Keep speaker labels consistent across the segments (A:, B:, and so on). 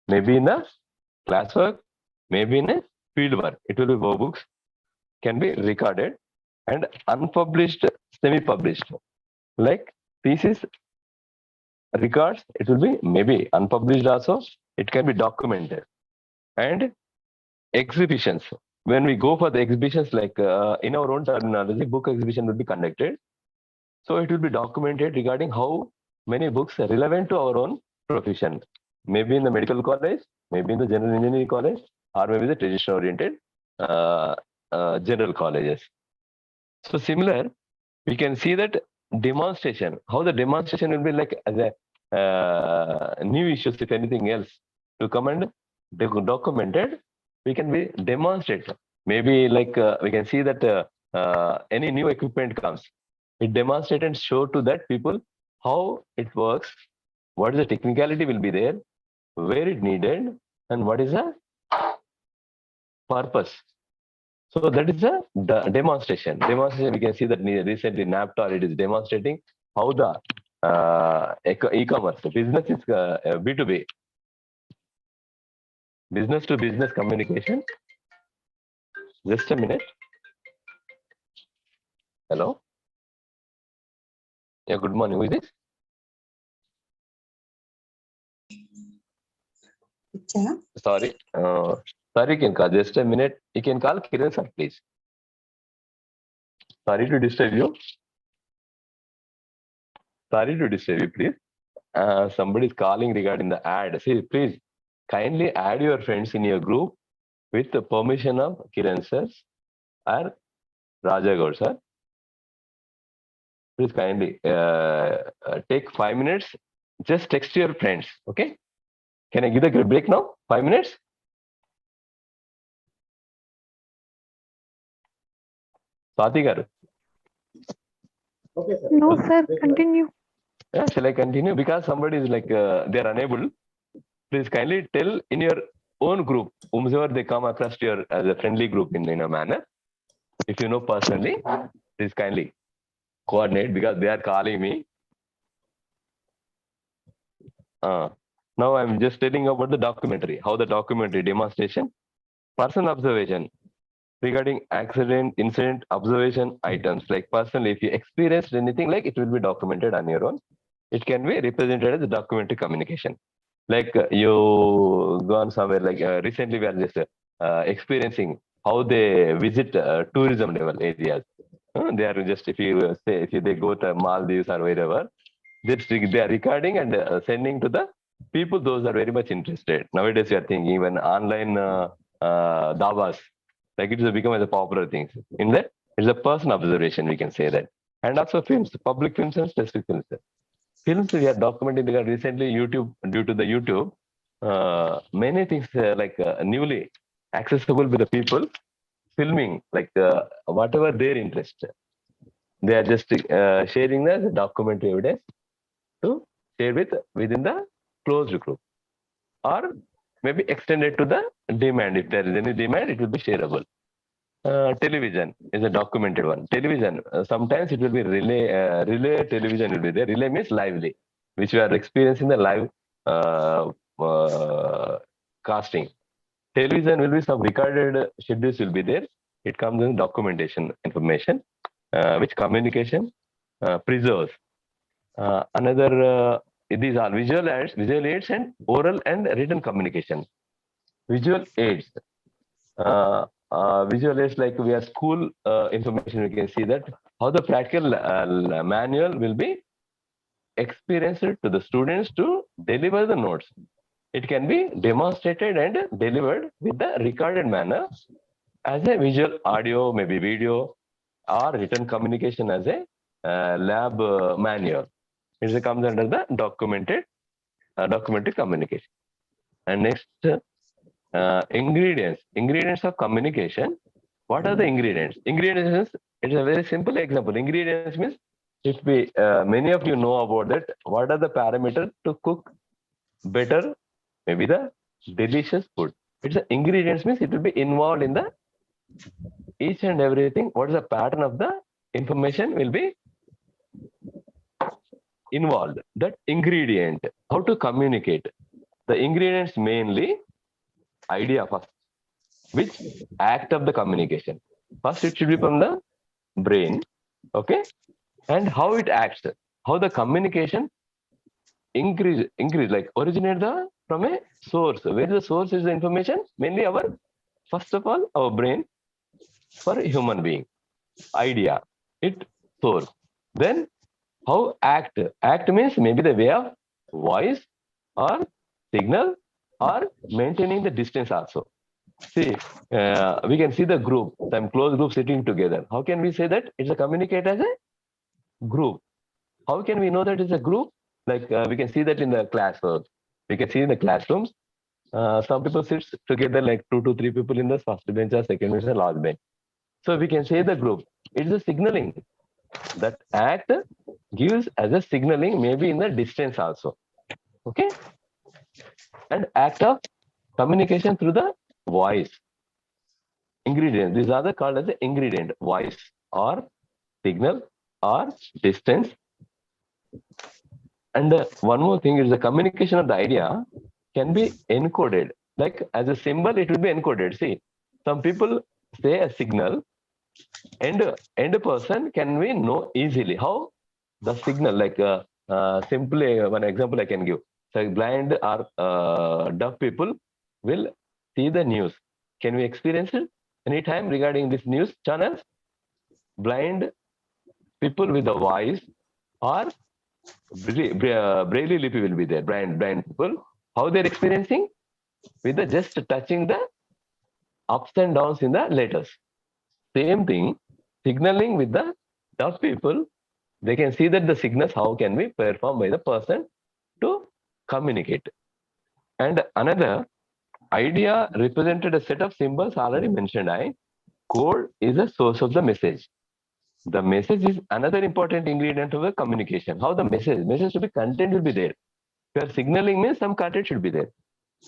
A: maybe in the classwork, maybe in a field work. It will be workbooks, can be recorded, and unpublished, semi-published. Like thesis records, it will be maybe unpublished also. It can be documented. And exhibitions. When we go for the exhibitions, like in our own terminology, book exhibition will be conducted. So it will be documented regarding how many books are relevant to our own profession. Maybe in the medical college, maybe in the general engineering college, or maybe the traditional oriented general colleges. So similar, we can see that demonstration, how the demonstration will be like as a new issues, if anything else, to come and documented, we can be demonstrate. Maybe like we can see that any new equipment comes, it demonstrate and show to that people how it works, what is the technicality will be there, where it needed, and what is the purpose. So that is a demonstration. Demonstration, we can see that recently NAPTOR, it is demonstrating how the e-commerce business is B2B, business to business communication. Just a minute. Hello. Yeah, good morning. Who is this? Sorry. Sorry, you can call. Just a minute. You can call Kiran sir, please. Sorry to disturb you. Sorry to disturb you, please. Somebody is calling regarding the ad. See, please kindly add your friends in your group with the permission of Kiran sir or Raja Gaur sir. Please kindly take 5 minutes. Just text your friends. Okay? Can I give the break now? 5 minutes? Swati garu.
B: Okay, sir.
C: No, sir, continue.
A: Yeah, shall I continue? Because somebody is like, they are unable. Please kindly tell in your own group, whomsoever they come across to your as a friendly group in a manner. If you know personally, please kindly coordinate because they are calling me. Now I'm just telling about the documentary, how the documentary demonstration, personal observation regarding accident, incident, observation items. Like personally, if you experienced anything, like it will be documented on your own. It can be represented as a documentary communication. Like you gone somewhere, like recently we are just experiencing how they visit tourism level areas. They are just, if you say, if they go to Maldives or wherever, they are recording and sending to the people, those are very much interested. Nowadays, we are thinking even online davas, like it has become as a popular thing. In that, it's a personal observation, we can say that. And also films, public films and specific films. Films we are documenting recently YouTube, due to the YouTube, many things like newly accessible with the people, filming, like whatever their interest. They are just sharing the documentary evidence to share within the closed group, or maybe extended to the demand. If there is any demand, it will be shareable. Television is a documented one. Television, sometimes it will be relay television will be there. Relay means lively, which we are experiencing the live casting. Television will be some recorded schedules will be there. It comes in documentation information, which communication preserves. These are visual aids and oral and written communication. Visual aids. Visual aids, like we are school information, we can see that how the practical manual will be experienced to the students to deliver the notes. It can be demonstrated and delivered with the recorded manner as a visual audio, maybe video, or written communication as a lab manual. It comes under the documented communication. And next, ingredients of communication. What are the ingredients? Ingredients, it's a very simple example. Ingredients means, if we many of you know about that, what are the parameters to cook better, maybe the delicious food. It's the ingredients means it will be involved in the each and everything. What is the pattern of the information will be involved. That ingredient, how to communicate. The ingredients mainly idea first, which act of the communication. First, it should be from the brain, okay, and how it acts, how the communication increase, like originate the from a source. Where the source is the information, mainly our first of all our brain for a human being. Idea, it source. Then how act? Act means maybe the way of voice or signal or maintaining the distance also. See, we can see the group, some close group sitting together. How can we say that it's a communicate as a group? How can we know that it's a group? Like we can see that in the classrooms. We can see in the classrooms, some people sit together like 2 to 3 people in the first bench or second bench or last bench. So we can say the group. It's a signaling. That act gives as a signaling maybe in the distance also. Okay? And act of communication through the voice. Ingredient. These are the called as the ingredient. Voice or signal or distance. And one more thing is the communication of the idea can be encoded. Like as a symbol, it will be encoded. See, some people say a signal and end person can we know easily how the signal, like simply one example I can give. So blind or deaf people will see the news. Can we experience it anytime regarding this news channels? Blind people with a voice or braille lippy will be there. Blind people, how they're experiencing with the just touching the ups and downs in the letters. Same thing, signaling with the deaf people, they can see that the signals how can be performed by the person to communicate. And another idea represented a set of symbols already mentioned. Code is a source of the message. The message is another important ingredient of the communication. How the message should be content will be there. If signaling means some content should be there.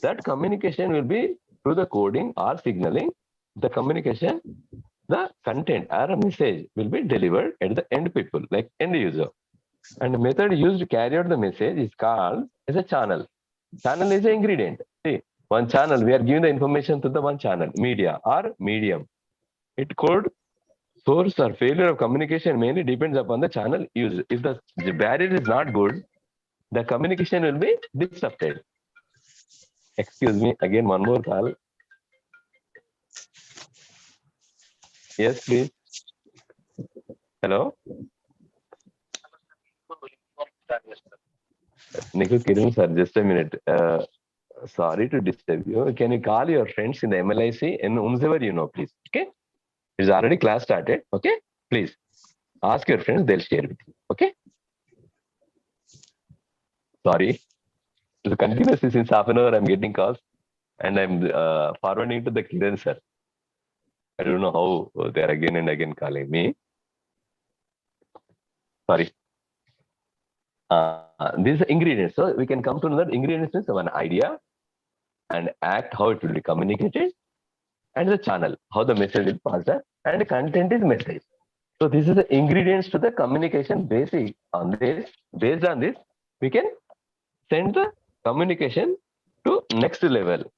A: That communication will be through the coding or signaling. The communication, the content or a message will be delivered at the end people, like end user. And the method used to carry out the message is called as a channel. Channel is an ingredient. See, one channel, we are giving the information to the one channel, media or medium. It could source or failure of communication mainly depends upon the channel used. If the barrier is not good, the communication will be disrupted. Excuse me, again, one more call. Yes, please. Hello? Nikhil Kiran, sir, just a minute. Sorry to disturb you. Can you call your friends in the MLIC and whomsoever you know, please? Okay? It's already class started. Okay? Please ask your friends, they'll share with you. Okay? Sorry. It's continuously since half an hour I'm getting calls and I'm forwarding to the Kiran, sir. I don't know how they're again and again calling me. Sorry. These are ingredients. So we can come to know that ingredients is one idea and act, how it will be communicated, and the channel, how the message is passed, and the content is message. So this is the ingredients to the communication. Based on this, we can send the communication to next level.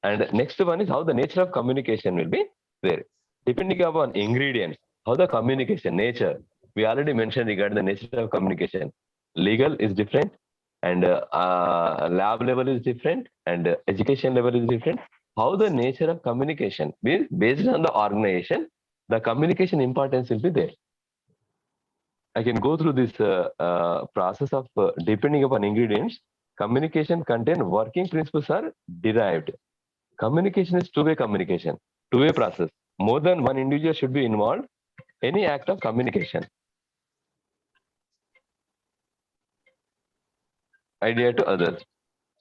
A: And next one is how the nature of communication will be there. Depending upon ingredients, how the communication nature, we already mentioned regarding the nature of communication. Legal is different, and lab level is different, and education level is different. How the nature of communication based on the organization, the communication importance will be there. I can go through this process of depending upon ingredients. Communication content working principles are derived. Communication is two-way communication, two-way process. More than one individual should be involved. Any act of communication. Idea to others.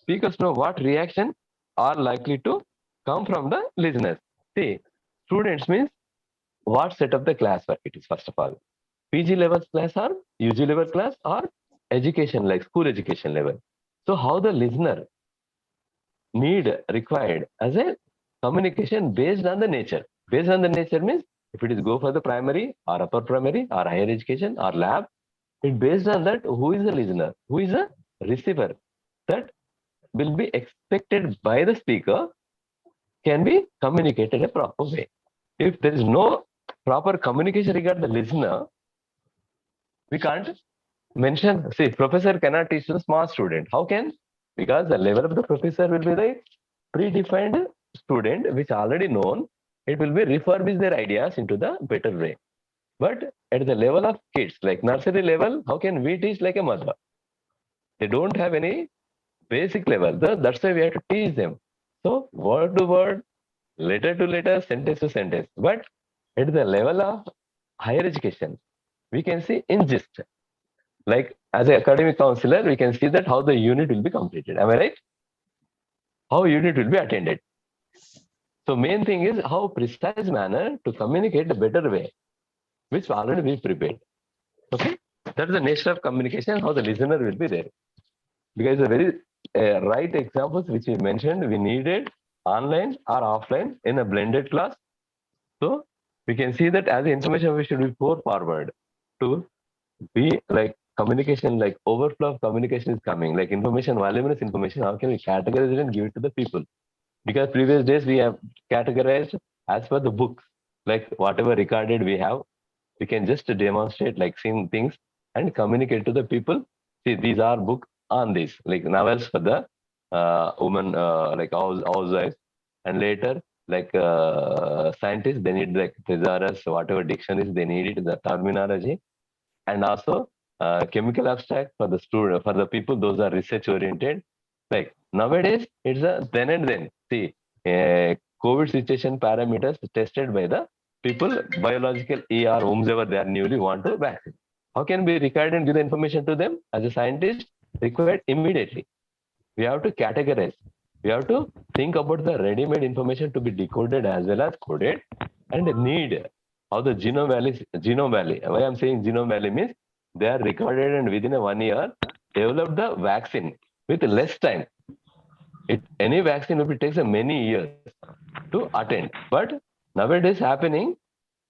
A: Speakers know what reaction are likely to come from the listeners. See, students means what set of the class it is first of all. PG level class or UG level class or education like school education level. So how the listener need required as a communication based on the nature. Based on the nature means if it is go for the primary or upper primary or higher education or lab, it based on that who is the listener, who is the receiver. That will be expected by the speaker can be communicated in a proper way. If there is no proper communication regarding the listener, we can't mention. See, professor cannot teach the small student. How can? Because the level of the professor will be the predefined student, which already known. It will be refurbish their ideas into the better way. But at the level of kids, like nursery level, how can we teach like a mother? They don't have any basic level. That's why we have to teach them. So word to word, letter to letter, sentence to sentence. But at the level of higher education, we can see in gist. Like as an academic counselor, we can see that how the unit will be completed. Am I right? How unit will be attended. So main thing is how precise manner to communicate a better way, which already we prepared. Okay, that's the nature of communication. How the listener will be there. Because the very right examples which we mentioned, we needed online or offline in a blended class. So we can see that as the information we should be pour forward to be like communication, like overflow of communication is coming, like information, voluminous information, how can we categorize it and give it to the people? Because previous days we have categorized as per the books, like whatever recorded we have, we can just demonstrate like seeing things and communicate to the people. See, these are books on this, like novels for the women, like housewives, and later like scientists, they need like thesaurus, whatever dictionaries they need it, the terminology, and also chemical abstract for the student, for the people, those are research oriented. Like nowadays, it's a then and then. See, COVID situation parameters tested by the people, biological ER, whomsoever they are newly want to vaccine. How can we record and give the information to them as a scientist? Required immediately. We have to categorize. We have to think about the ready-made information to be decoded as well as coded, and need how the genome valley. Why I'm saying genome valley means they are recorded and within a 1 year develop the vaccine with less time. Any vaccine will takes a many years to attend, but nowadays happening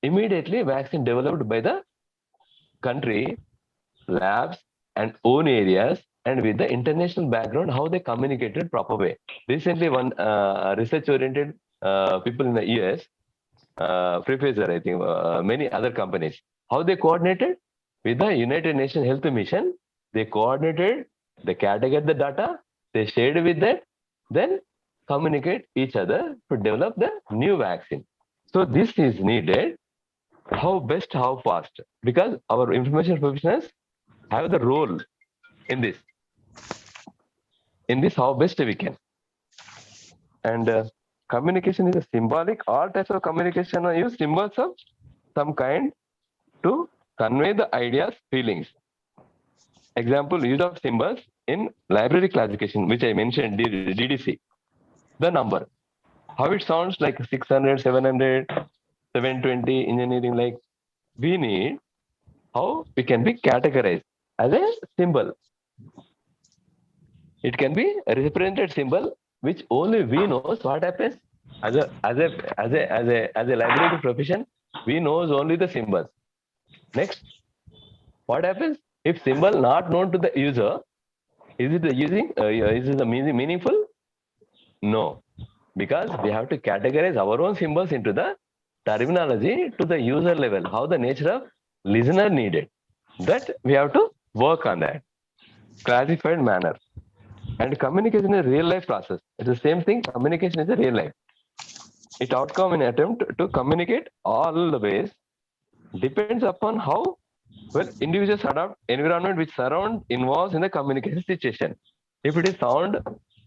A: immediately vaccine developed by the country, labs, and own areas, and with the international background, how they communicated proper way. Recently, one research-oriented people in the US, professor, I think, many other companies, how they coordinated with the United Nations Health Mission. They coordinated, they categorized the data, they shared with that, then communicate each other to develop the new vaccine. So this is needed. How best, how fast? Because our information professionals have the role in this. In this, how best we can. And communication is a symbolic. All types of communication are use symbols of some kind to convey the ideas, feelings. Example, use of symbols in library classification, which I mentioned, DDC. The number. How it sounds like 600, 700, 720 engineering, like we need how we can be categorized as a symbol. It can be a represented symbol, which only we knows what happens as a library profession. We knows only the symbols. Next, what happens if symbol not known to the user? Is it using? Is it meaningful? No, because we have to categorize our own symbols into the terminology to the user level. How the nature of listener needed. That we have to work on that classified manner. And communication is a real life process. It's the same thing. Communication is a real life. It outcome in attempt to communicate all the ways depends upon how well individuals adopt environment which surround involves in the communication situation. If it is sound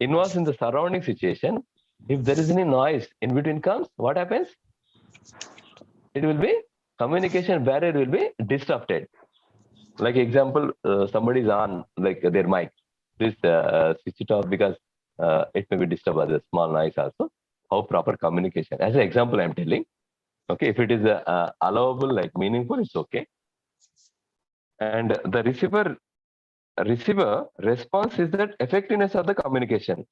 A: involves in the surrounding situation, if there is any noise in between comes, what happens? It will be communication barrier will be disrupted. Like example, somebody is on like their mic. Please switch it off because it may be disturbed by the small noise also. How proper communication. As an example, I'm telling. Okay, if it is allowable, like meaningful, it's okay. And the receiver response is that effectiveness of the communication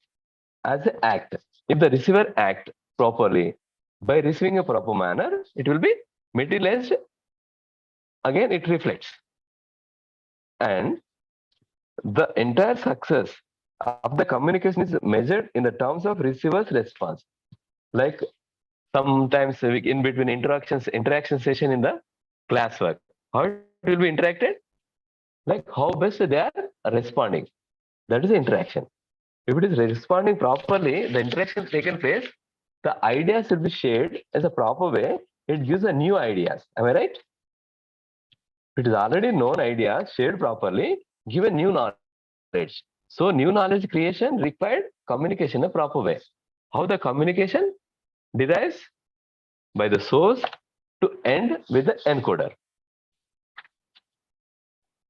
A: as an act. If the receiver act properly by receiving a proper manner, it will be materialized. Again, it reflects. And the entire success of the communication is measured in the terms of receiver's response. Like sometimes in between interaction session in the classwork, how it will be interacted? Like how best they are responding. That is the interaction. If it is responding properly, the interaction taken place, the ideas should be shared as a proper way. It gives a new ideas. Am I right? It is already known ideas shared properly, give a new knowledge. So new knowledge creation required communication in a proper way. How the communication derives by the source to end with the encoder.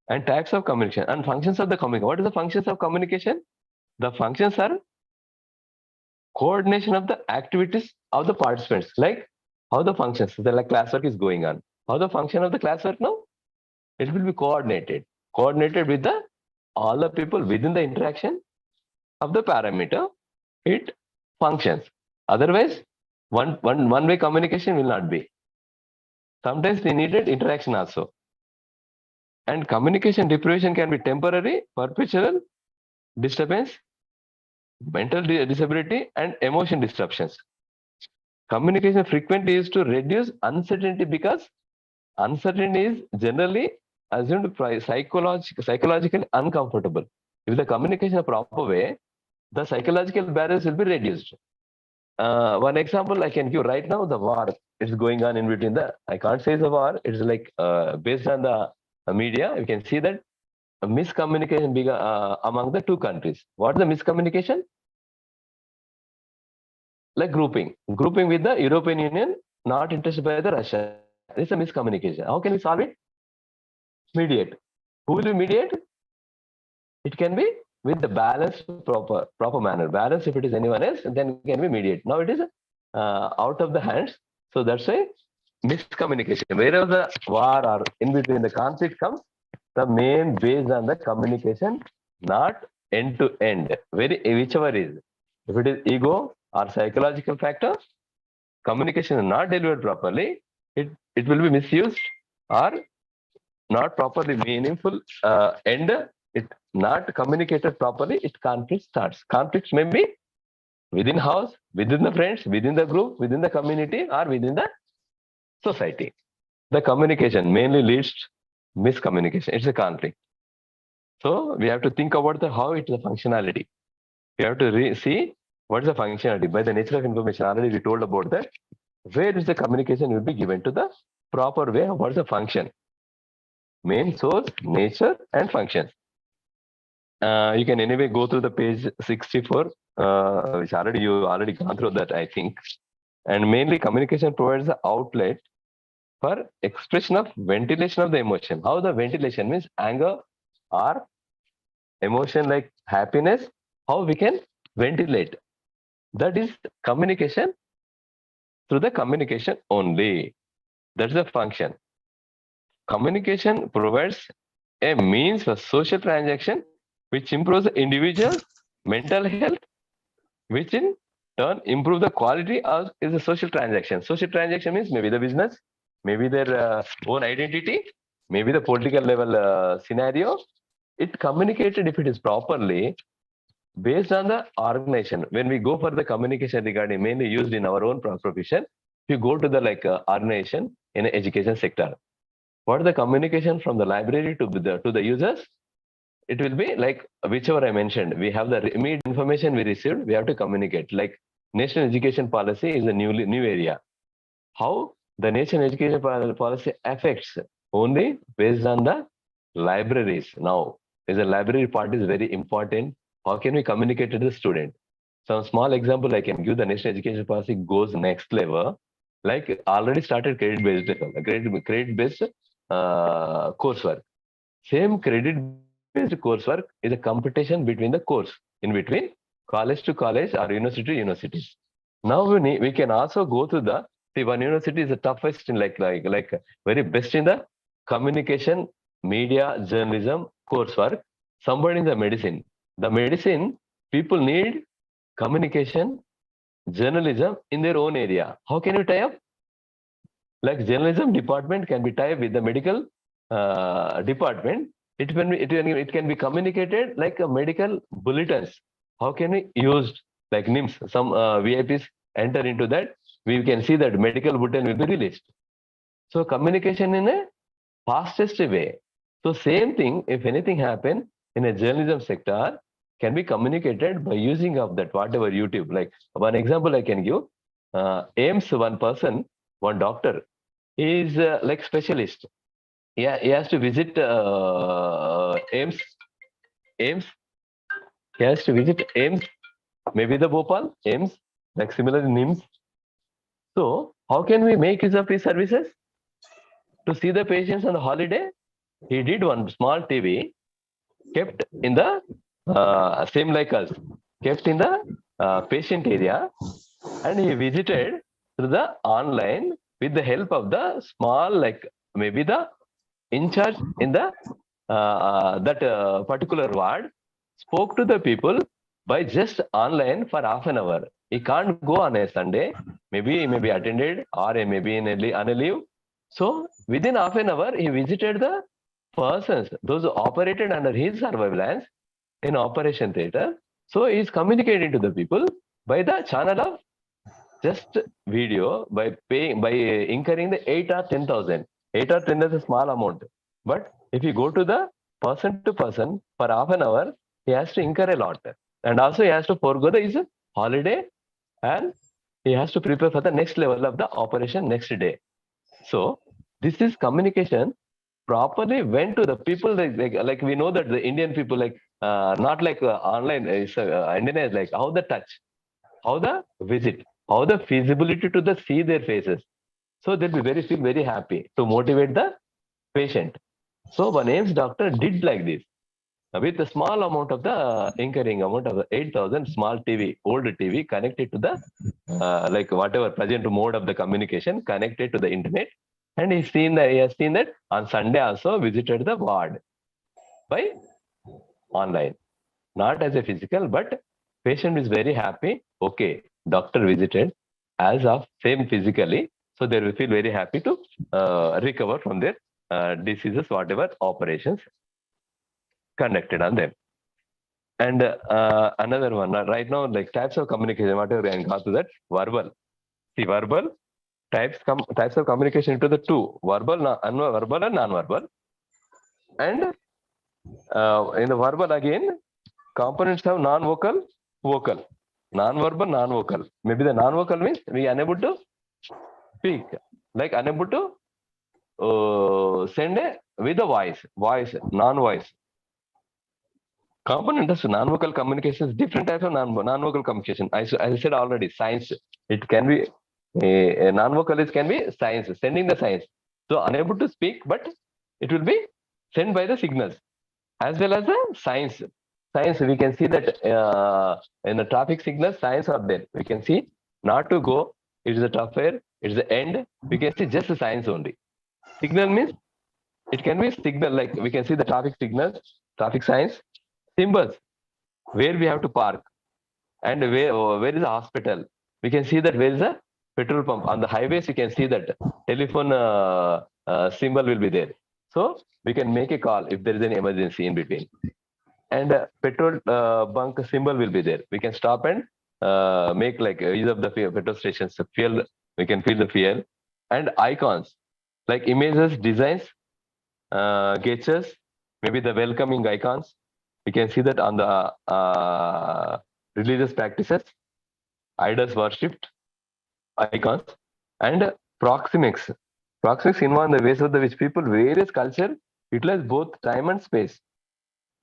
A: And types of communication and functions of the communication. What is the functions of communication? The functions are coordination of the activities of the participants, like how the functions, the like classwork is going on. How the function of the classwork now? It will be coordinated with the all the people within the interaction of the parameter. It functions. Otherwise, one way communication will not be. Sometimes we needed interaction also. And communication deprivation can be temporary, perpetual, disturbance, mental disability, and emotion disruptions. Communication frequently used to reduce uncertainty because uncertainty is generally assumed psychologically uncomfortable. If the communication is proper way, the psychological barriers will be reduced. One example I can give right now, the war is going on in between the, I can't say the war, it's like based on the media, you can see that a miscommunication among the two countries. What is the miscommunication? Like grouping with the European Union, not interested by the Russia. It's a miscommunication. How can we solve it? Mediate. Who will we mediate? It can be with the balanced proper manner. Balance if it is anyone else, then can be mediate. Now it is out of the hands. So that's why miscommunication. Wherever the war or in between the conflict comes, the main based on the communication, not end to end. Whichever is. If it is ego or psychological factor, communication is not delivered properly, it will be misused or not properly meaningful end. It not communicated properly, it conflict starts. Conflicts may be within house, within the friends, within the group, within the community, or within the society. The communication mainly leads to miscommunication. It's a conflict. So we have to think about how it is a functionality. We have to see what is the functionality. By the nature of information, already we told about that. Where is the communication will be given to the proper way? What is the function? Main source, nature, and functions. You can anyway go through the page 64, which you already gone through that, I think. And mainly communication provides the outlet for expression of ventilation of the emotion. How the ventilation means anger or emotion like happiness, how we can ventilate. That is communication through the communication only. That's the function. Communication provides a means for social transaction which improves the individual's mental health, which in turn improve the quality of is a social transaction. Social transaction means maybe the business, maybe their own identity, maybe the political level scenario. It communicated if it is properly based on the organization. When we go for the communication regarding mainly used in our own profession, if you go to the organization in the education sector, what is the communication from the library to the users? It will be like whichever I mentioned. We have the immediate information we received, we have to communicate. Like national education policy is a new area. How the national education policy affects only based on the libraries. Now, is a library part is very important. How can we communicate to the student? Some small example I can give. The national education policy goes next level. Like already started credit-based coursework. Same credit-based coursework is a competition between the course in between college to college or university to universities. Now we can also go to the one university is the toughest in like very best in the communication, media, journalism coursework. Somebody in the medicine. The medicine people need communication, journalism in their own area. How can you tie up? Like journalism department can be tied with the medical department it can be communicated like a medical bulletins. How can we use like NIMS? Some VIPs enter into that. We can see that medical bulletin will be released. So communication in a fastest way. So same thing, if anything happen in a journalism sector, can be communicated by using of that whatever YouTube. Like one example I can give, AIMS one person, one doctor, he is like specialist. Yeah, he has to visit AIMS. AIMS. He has to visit AIMS. Maybe the Bhopal AIMS, like similar NIMS. So how can we make use of these services to see the patients on the holiday? He did one small TV, kept in the same like us, kept in the patient area, and he visited through the online with the help of the small, like maybe the in charge in the that particular ward, spoke to the people by just online for half an hour. He can't go on a Sunday. Maybe he may be attended or he may be on a leave. So within half an hour, he visited the persons, those who operated under his surveillance in operation theater. So he is communicating to the people by the channel of just video by paying by incurring the 8 or 10,000. 8 or 10 is a small amount. But if you go to the person to person for half an hour, he has to incur a lot. And also he has to forego his holiday and he has to prepare for the next level of the operation next day. So this is communication properly went to the people like we know that the Indian people not like online Indian is like how the touch, how the visit, how the feasibility to the see their faces. So they'll be feel very happy to motivate the patient. So one AIMS doctor did like this with a small amount of the incurring amount of the 8,000 small TV, old TV connected to the like whatever present mode of the communication connected to the internet. And he has seen that on Sunday also visited the ward by online, not as a physical, but patient is very happy. Okay, doctor visited as of same physically, so they will feel very happy to recover from their diseases, whatever operations conducted on them. And another one right now, like types of communication, whatever I got to that verbal. See, verbal types of communication into the two: verbal, verbal, and non-verbal. And in the verbal again, components have non-vocal, vocal, non-verbal, non-vocal. Maybe the non-vocal means we are unable to speak, like unable to send with the voice, non-voice. Components of non-vocal communication is different types of non-vocal communication. I said already, science. It can be a non-vocal can be science, sending the science. So unable to speak, but it will be sent by the signals, as well as the science. Science, we can see that in the traffic signals, science are there. We can see not to go. It is a thoroughfare. It is the end. We can see just the science only. Signal means it can be signal, like we can see the traffic signals, traffic signs, symbols, where we have to park, and where is the hospital. We can see that where is the petrol pump. On the highways, you can see that telephone symbol will be there. So we can make a call if there is an emergency in between. And petrol bunk symbol will be there. We can stop and make like use of the petrol stations. Fuel, we can fill the fuel. And icons, like images, designs, gestures, maybe the welcoming icons. We can see that on the religious practices, idols worshipped, icons, and proxemics. Proxemics involve the ways of which people, various culture, utilize both time and space.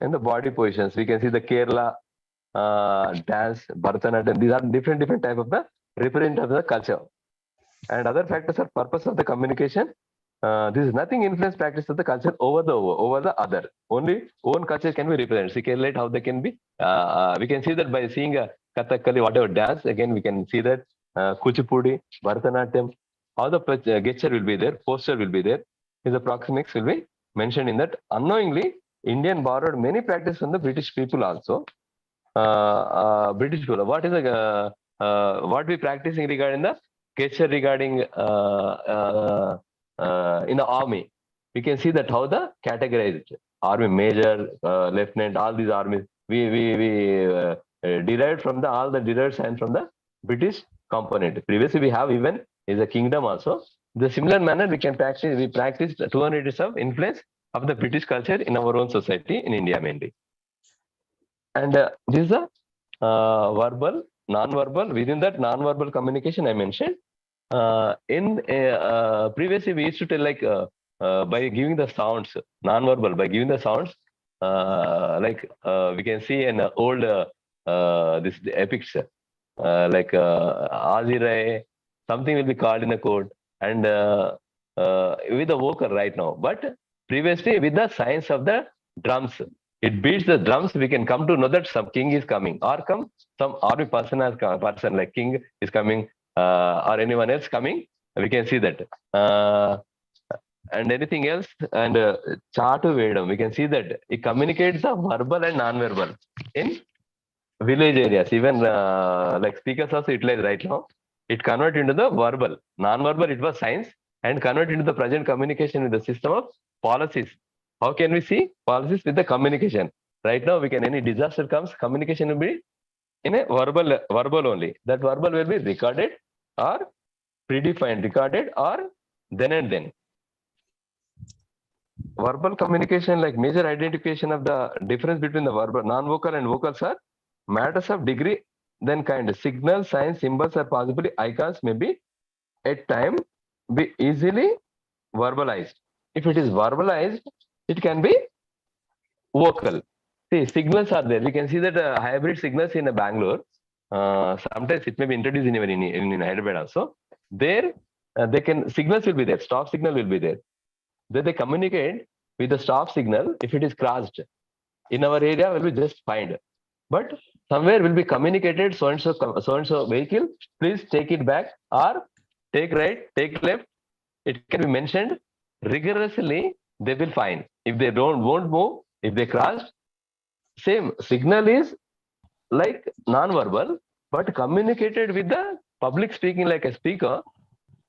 A: And the body positions, we can see the Kerala dance, Bharatanatyam. These are different type of the represent of the culture. And other factors are purpose of the communication. This is nothing influence practice of the culture over the other. Only own culture can be represented. See, correlate how they can be. We can see that by seeing a Kathakali, whatever dance. Again, we can see that Kuchipudi, Bharatanatyam. How the gesture will be there, posture will be there. His proxemics will be mentioned in that. Unknowingly, Indian borrowed many practices from the British people also. British people. What is what we practicing regarding the gesture regarding in the army? We can see that how the categorized army major, lieutenant, all these armies. We derived from all the derived science from the British component. Previously, we have even is a kingdom also. The similar manner we practice 200 years of influence of the British culture in our own society in India mainly. And this is a verbal, non-verbal. Within that non-verbal communication I mentioned. Previously we used to tell like by giving the sounds, non-verbal, by giving the sounds, we can see in old this epics, Azirai, something will be called in a code, and with the vocal right now. But previously with the science of the drums, it beats the drums. We can come to know that some king is coming, or some army person like king is coming, or anyone else coming. We can see that. And anything else, and chatu vedam, we can see that it communicates the verbal and non-verbal in village areas. Even like speakers also utilize right now. It convert into the verbal. Non-verbal, it was science, and convert into the present communication with the system of policies. How can we see policies with the communication? Right now, we can, any disaster comes, communication will be in a verbal only. That verbal will be recorded or predefined, recorded or then and then. Verbal communication, like major identification of the difference between the verbal, non-vocal and vocals are matters of degree, then kind. Signals, signs, symbols, or possibly icons may be at time be easily verbalized. If it is verbalized, it can be vocal. See, signals are there. We can see that hybrid signals in Bangalore. Sometimes it may be introduced in Hyderabad also. There, they can, signals will be there. Stop signal will be there. Then they communicate with the stop signal. If it is crossed in our area, will be just find. But somewhere will be communicated, so and so vehicle, please take it back, or take right, take left. It can be mentioned rigorously. They will find. If they won't move, if they cross, same signal is like non-verbal, but communicated with the public speaking like a speaker.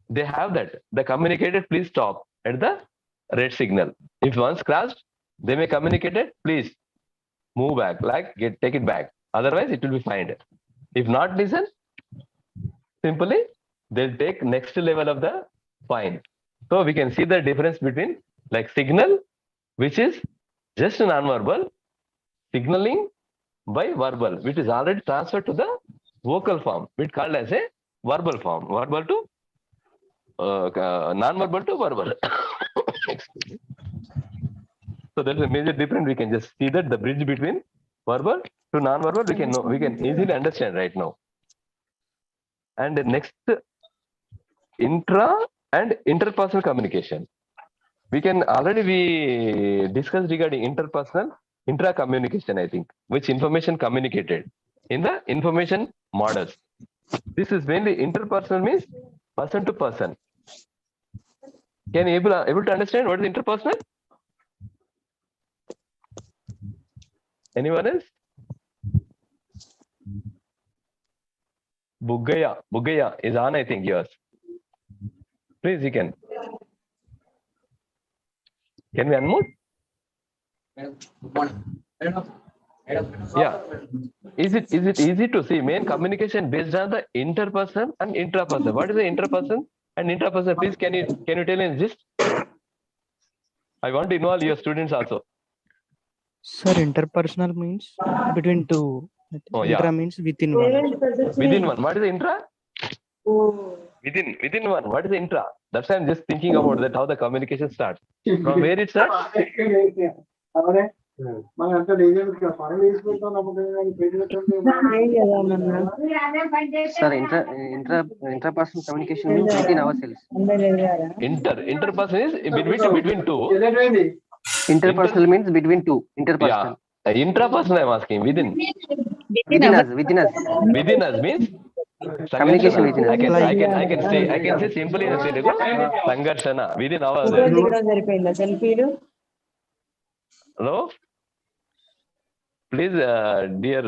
A: They have that. The communicated, please stop at the red signal. If once crossed, they may communicate it, please move back, like take it back. Otherwise, it will be fined. If not listen, simply they'll take next level of the fine. So we can see the difference between like signal, which is just non-verbal, signaling by verbal, which is already transferred to the vocal form, which called as a verbal form, verbal to non-verbal to verbal. So there's a major difference. We can just see that the bridge between verbal to non-verbal, we can easily understand right now. And the next, intra and interpersonal communication. We discussed regarding interpersonal, intra communication, I think, which information communicated in the information models. This is mainly interpersonal, means person to person. Can you able to understand what is interpersonal? Anyone else? Bugaya is on, I think, yours. Please, you can. Can we unmute? Yeah. Is it easy to see main communication based on the interperson and intraperson? What is the interperson and intraperson? Please, can you tell in gist? I want to involve your students also.
B: Sir, interpersonal means between two.
A: Oh,
B: intra means within one.
A: Within one. What is the intra? Within one. What is the intra? That's why I'm just thinking about that, how the communication starts. From where it starts?
C: Sir, intrapersonal communication means within ourselves.
A: Interperson is between two.
C: Interpersonal means between two. Interpersonal.
A: Yeah. Intrapersonal, I'm asking. Within us. Within us means
C: communication within us.
A: I can say simply in Telugu, Sangarshana within our. Hello. Please, dear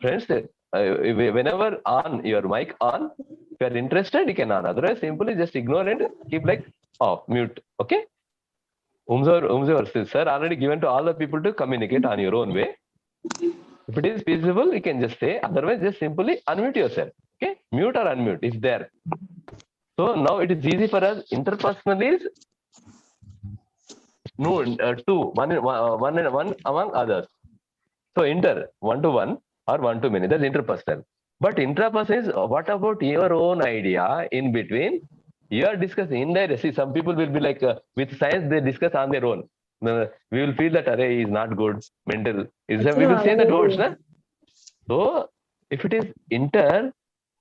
A: friends, whenever on your mic on, if you are interested, you can on. Otherwise, simply just ignore and keep like off, mute. Okay. Whomsoever says, sir, already given to all the people to communicate on your own way. If it is feasible, you can just say. Otherwise, just simply unmute yourself. Okay, mute or unmute is there. So now it is easy for us. Interpersonal is no two, one among others. So inter, one to one or one to many. That's interpersonal. But intrapersonal is what about your own idea in between? You are discussing indirect. See, some people will be like with science they discuss on their own. We will feel that array is not good, mental. We will say that words, na? So if it is inter,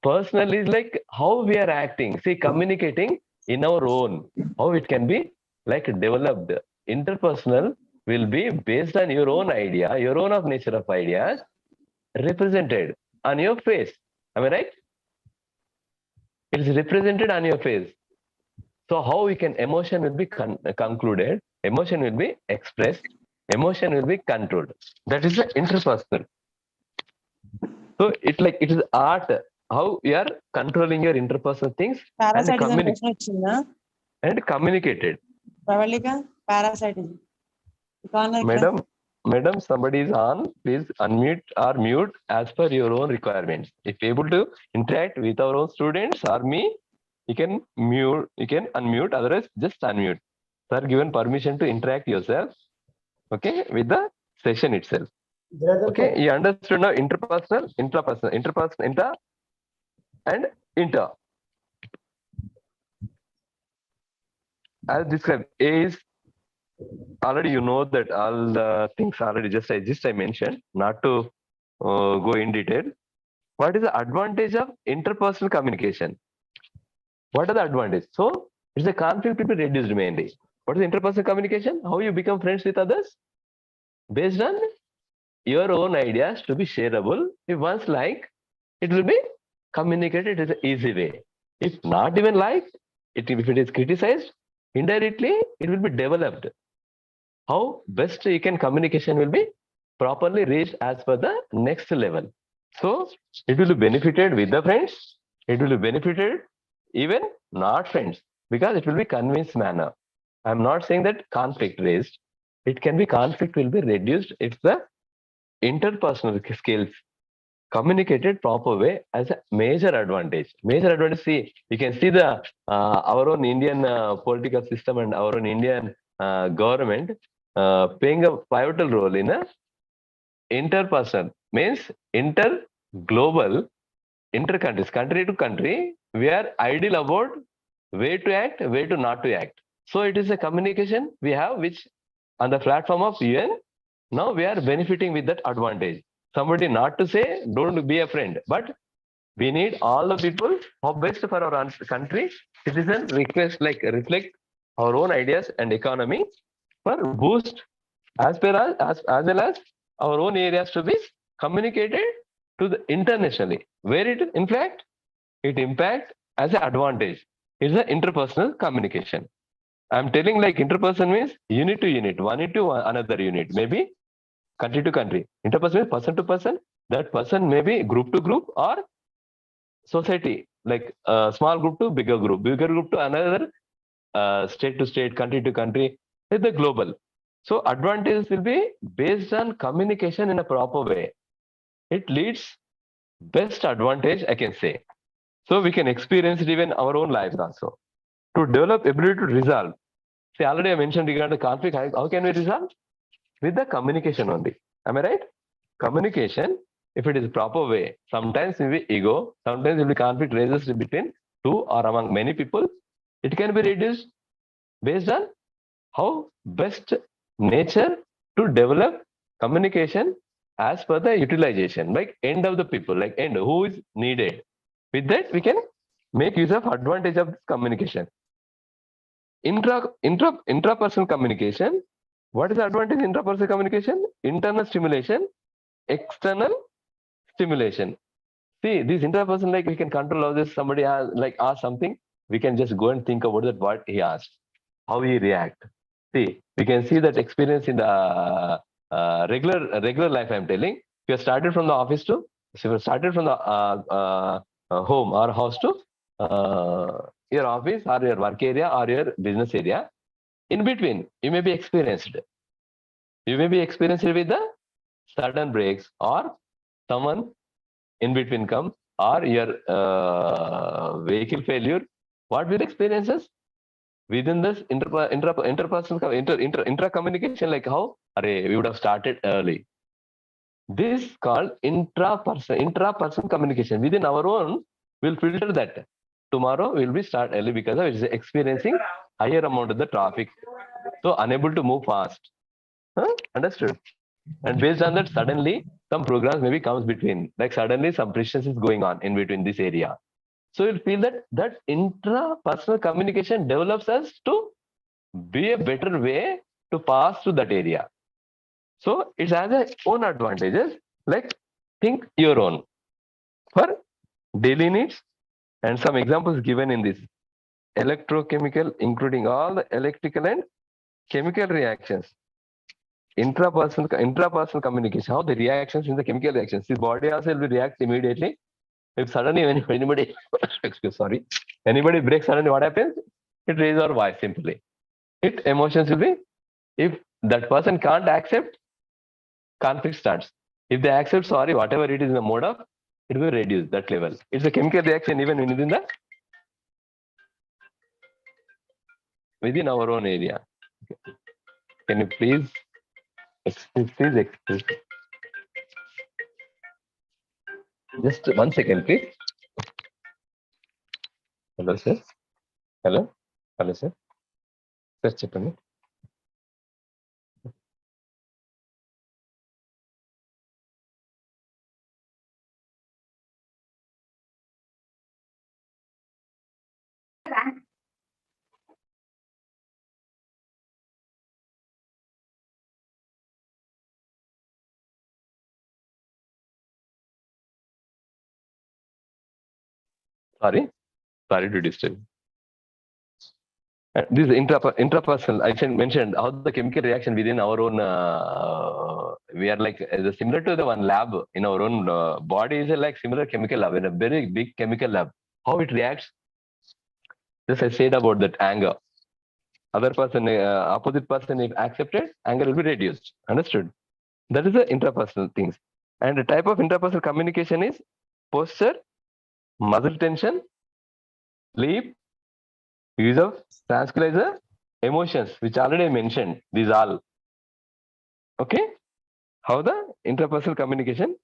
A: personal is like how we are acting. See, communicating in our own. How it can be like developed. Interpersonal will be based on your own idea, your own of nature of ideas represented on your face. Am I right? It is represented on your face. So how we can emotion will be concluded, emotion will be expressed, emotion will be controlled. That is the interpersonal. So it's like it is art. How you are controlling your interpersonal things and communicated.
D: Parasitism.
A: Madam, somebody is on. Please unmute or mute as per your own requirements. If able to interact with our own students or me, you can mute, you can unmute. Otherwise, just unmute. Sir, given permission to interact yourself. Okay, with the session itself. Okay, you understood now interpersonal, intrapersonal, interpersonal, intra, and inter. As described, A is already you know that all the things already I mentioned, not to go in detail. What is the advantage of interpersonal communication? What are the advantages? So it's a conflict will be reduced mainly. What is interpersonal communication? How you become friends with others? Based on your own ideas to be shareable. If once like, it will be communicated in an easy way. If not even like, if it is criticized, indirectly, it will be developed. How best you can communication will be properly reached as per the next level. So it will be benefited with the friends. It will be benefited even not friends because it will be convinced manner. I'm not saying that conflict raised. It can be conflict will be reduced if the interpersonal skills communicated proper way as a major advantage. Major advantage. See, you can see the our own Indian political system and our own Indian government playing a pivotal role in a interpersonal means inter global inter countries, country to country. We are ideal about way to act, way to not to act. So it is a communication we have which on the platform of UN. Now we are benefiting with that advantage. Somebody not to say don't be a friend, but we need all the people how best for our country citizen request like reflect our own ideas and economy for boost as well as our own areas to be communicated to the internationally where it in fact it impact as an advantage is the interpersonal communication. I'm telling like interperson means unit to unit, one unit to another unit, maybe country to country. Interperson means person to person. That person may be group to group or society, like small group to bigger group to another state to state, country to country. It's the global. So advantages will be based on communication in a proper way. It leads best advantage, I can say. So we can experience it even our own lives also. To develop ability to resolve. See, already I mentioned regarding the conflict, how can we resolve? With the communication only. Am I right? Communication, if it is proper way, sometimes it will be ego, sometimes it will be conflict raises between two or among many people. It can be reduced based on how best nature to develop communication as per the utilization, like end of the people, like end who is needed. With that, we can make use of advantage of this communication. Intrapersonal communication. What is the advantage in intrapersonal communication? Internal stimulation, external stimulation. See, this interpersonal, like we can control all this. Somebody has like asked something, we can just go and think about that what he asked, how he react. See, we can see that experience in the regular life. I'm telling. If you started from the office to, if you started from the home or house to your office or your work area or your business area, In between, you may be experienced. You may be experienced with the sudden breaks, or someone in between comes, or your vehicle failure. What will experiences within this intra communication? Like how? Array, we would have started early. This called intra-person communication. Within our own, we'll filter that. Tomorrow we'll be start early because of it's experiencing higher amount of the traffic, so unable to move fast. Understood? And based on that, suddenly some programs maybe comes between. Like suddenly some precision is going on in between this area. So you'll feel that intra-personal communication develops us to be a better way to pass through that area. So it has its own advantages. Like think your own for daily needs, and some examples given in this electrochemical, including all the electrical and chemical reactions. Intrapersonal communication, how the reactions in the chemical reactions. The body also will react immediately. If suddenly when anybody anybody breaks suddenly, what happens? It raises our voice simply. It emotions will be, if that person can't accept, conflict starts. If they accept, sorry, whatever it is in the mode of, it will reduce that level. It's a chemical reaction even within our own area. Can you please excuse? Just 1 second, please. Hello, sir. Hello, sir. Sir, చెప్పండి. Sorry to disturb. This intrapersonal, I mentioned how the chemical reaction within our own, we are like similar to the one lab in our own body is like similar chemical lab, in a very big chemical lab. How it reacts? Just I said about that anger. Other person, opposite person, if accepted, anger will be reduced. Understood? That is the intrapersonal things. And the type of intrapersonal communication is posture, muscle tension, sleep, use of tranquilizer, emotions, which already I mentioned. These all. Okay? How the interpersonal communication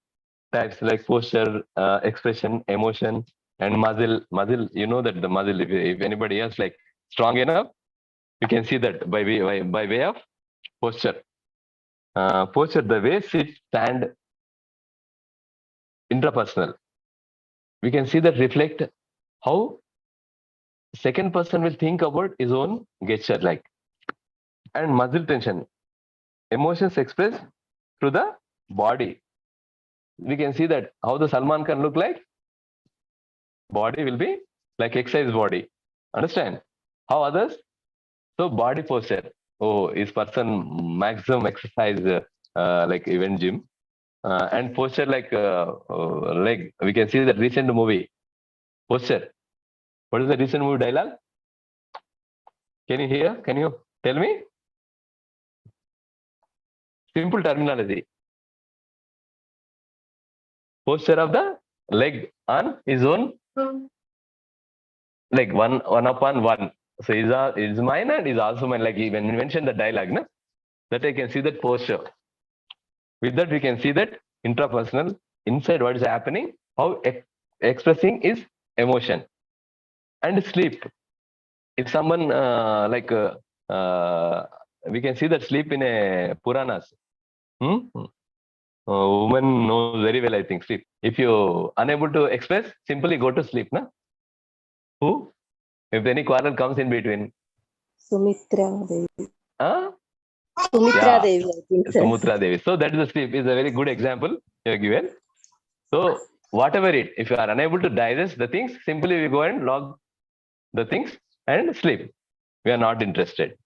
A: types like posture, expression, emotion, and muscle. Muscle, you know that the muscle, if anybody else like strong enough, you can see that by way of posture. Posture, the way sit, stand, intrapersonal. We can see that reflect how second person will think about his own gesture, like, and muscle tension. Emotions expressed through the body. We can see that how the Salman can look like. Body will be like exercise body. Understand? How others? So body posture. Oh, is person maximum exercise like even gym. And posture like leg. We can see that recent movie. Posture. What is the recent movie dialogue? Can you hear? Can you tell me? Simple terminology. Posture of the leg on his own leg, one upon one. So is mine and is also mine. Like when you mentioned the dialogue, no? That I can see that posture. With that, we can see that intrapersonal, inside what is happening, how expressing is emotion. And sleep. If someone we can see that sleep in a Puranas. Woman knows very well, I think, sleep. If you unable to express, simply go to sleep. Na? Who? If any quarrel comes in between.
E: Sumitra Devi.
A: Huh?
E: Sumitra Devi, I think, sir.
A: Sumitra Devi. So that is the sleep. Is a very good example you have given. So whatever it, if you are unable to digest the things, simply we go and log the things and sleep. We are not interested.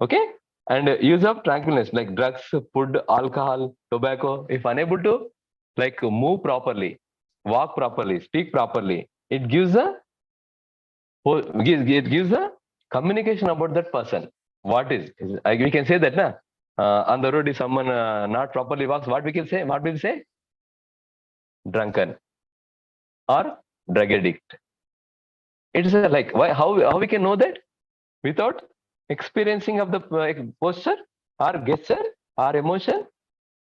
A: Okay? And use of tranquilness like drugs, food, alcohol, tobacco. If unable to like move properly, walk properly, speak properly, it gives a communication about that person. what is we can say that na, on the road if someone not properly walks, what we can say? What will say? Drunken or drug addict. It's like why? How we can know that without experiencing of the posture or gesture or emotion?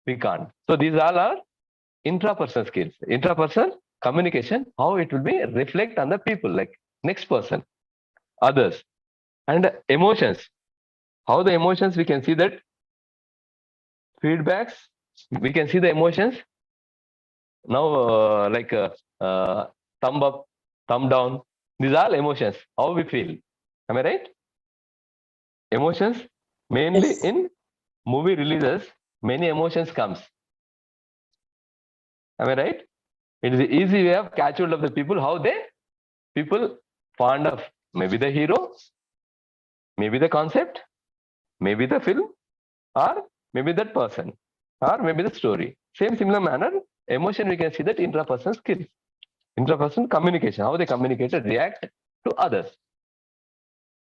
A: We can't. So these all are intrapersonal skills. Intrapersonal communication, how it will be reflect on the people, like next person, others, and emotions. How the emotions we can see that feedbacks. We can see the emotions now, thumb up, thumb down. These are emotions. How we feel. Am I right? Emotions mainly
E: Yes.
A: in movie releases. Many emotions comes. Am I right? It is the easy way of catch hold of the people. How they people fond of maybe the hero, maybe the concept, maybe the film, or maybe that person, or maybe the story. Same similar manner, emotion we can see that intrapersonal skills, intrapersonal communication, how they communicate and react to others.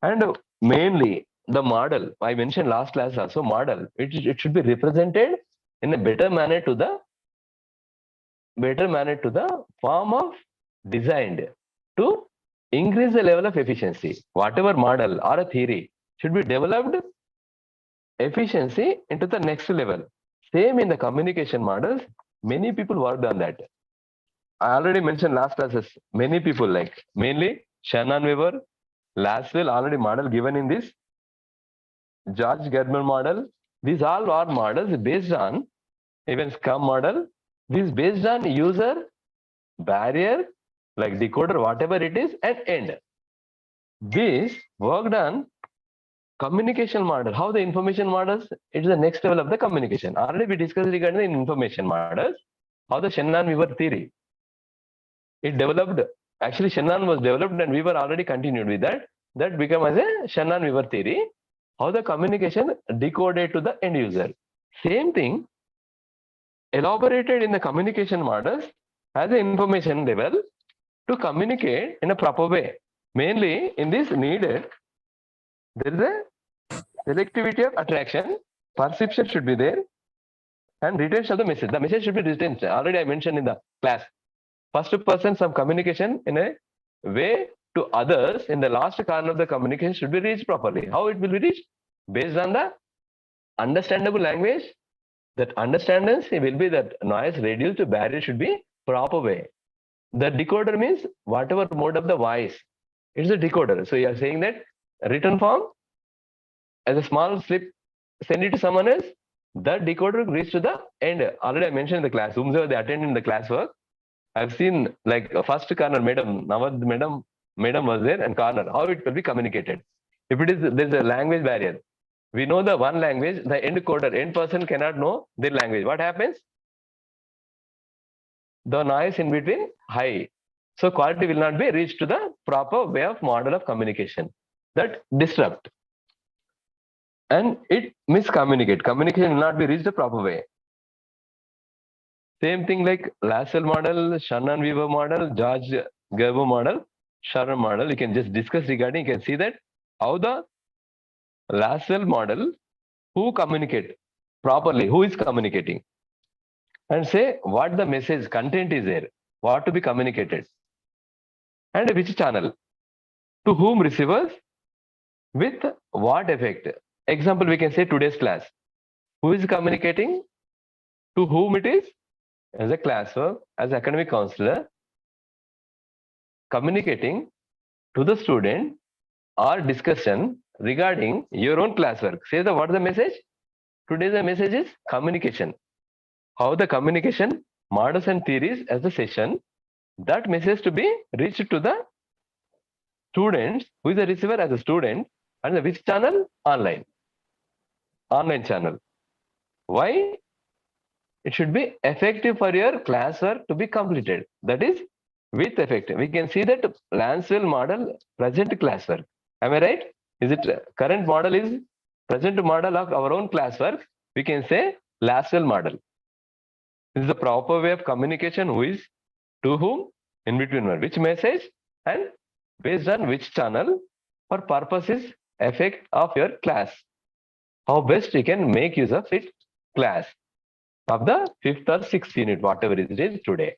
A: And mainly the model, I mentioned last class also, model, it should be represented in a better manner to the form of designed to increase the level of efficiency. Whatever model or a theory should be developed efficiency into the next level. Same in the communication models, many people worked on that. I already mentioned last classes, many people like mainly Shannon Weaver, Laswell already model given in this, George Gerber model. These all are models based on even Scrum model. These based on user barrier, like decoder, whatever it is, and end. This worked on communication model. How the information models, it is the next level of the communication. Already we discussed regarding the information models, how the Shannon Weaver theory. It developed, actually Shannon was developed and we were already continued with that. That became as a Shannon Weaver theory, how the communication decoded to the end user. Same thing, elaborated in the communication models as an information level to communicate in a proper way. Mainly in this needed, there is a selectivity of attraction, perception should be there, and retention of the message. The message should be retained. Already I mentioned in the class. First person, some communication in a way to others in the last corner of the communication should be reached properly. How it will be reached? Based on the understandable language. That understandance will be that noise reduced to barrier should be proper way. The decoder means whatever mode of the voice. It's a decoder. So you are saying that written form as a small slip, send it to someone else. That decoder reaches to the end. Already I mentioned in the class. Whomsoever they attend in the classwork, I've seen like first corner, madam, Navad madam was there and corner. How it will be communicated? If it is there's a language barrier. We know the one language, the end coder, end person cannot know their language. What happens? The noise in between high. So quality will not be reached to the proper way of model of communication. That disrupt. And it miscommunicate. Communication will not be reached the proper way. Same thing like Lassell model, Shannon Weaver model, George Gerber model, Shannon model. You can just discuss regarding, you can see that how the Lassell model, who communicate properly, who is communicating, and say what the message content is there, what to be communicated, and which channel, to whom receivers, with what effect. Example, we can say today's class. Who is communicating, to whom it is, as a classwork, as academic counselor, communicating to the student or discussion regarding your own classwork. Say the what the message? Today the message is communication. How the communication models and theories as a session, that message to be reached to the students, who is the receiver as a student, and the which channel? Online channel. Why? It should be effective for your classwork to be completed. That is with effect. We can see that Lanswell model present classwork. Am I right? Is it current model is present model of our own classwork? We can say Lanswell model. This is the proper way of communication. Who is, to whom, in between which message, and based on which channel for purposes effect of your class. how best you can make use of it class of the 5th or 6th unit, whatever it is today.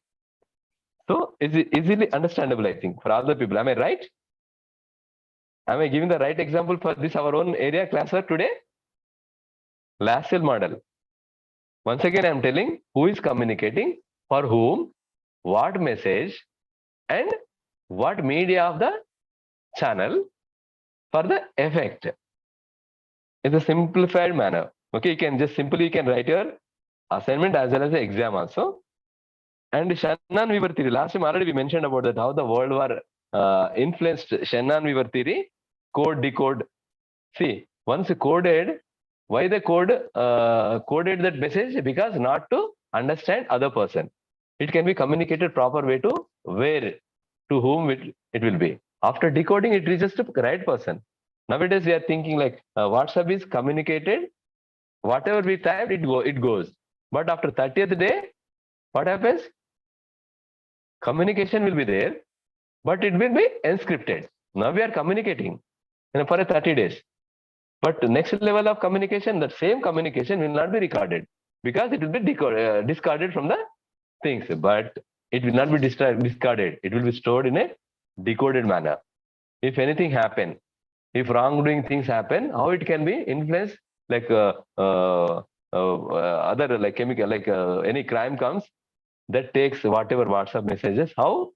A: So is it easily understandable, I think, for all the people. Am I right? Am I giving the right example for this our own area classwork today? Last cell model. Once again, I am telling who is communicating, for whom, what message, and what media of the channel for the effect. It's a simplified manner. Okay, you can just simply write your assignment as well as the exam also. And Shannon-Weaver theory. Last time already we mentioned about that, how the World War influenced Shannon-Weaver theory. Code, decode. See, once coded, why the coded that message? Because not to understand other person. It can be communicated proper way to where, to whom it will be. After decoding, it reaches to the right person. Nowadays, we are thinking like WhatsApp is communicated. Whatever we typed, it goes. But after 30th day, what happens? Communication will be there, but it will be encrypted. Now we are communicating for 30 days. But the next level of communication, that same communication will not be recorded because it will be discarded from the things. But it will not be discarded. It will be stored in a decoded manner. If anything happen, if wrongdoing things happen, how it can be influenced, like other like chemical, like any crime comes, that takes whatever WhatsApp messages, how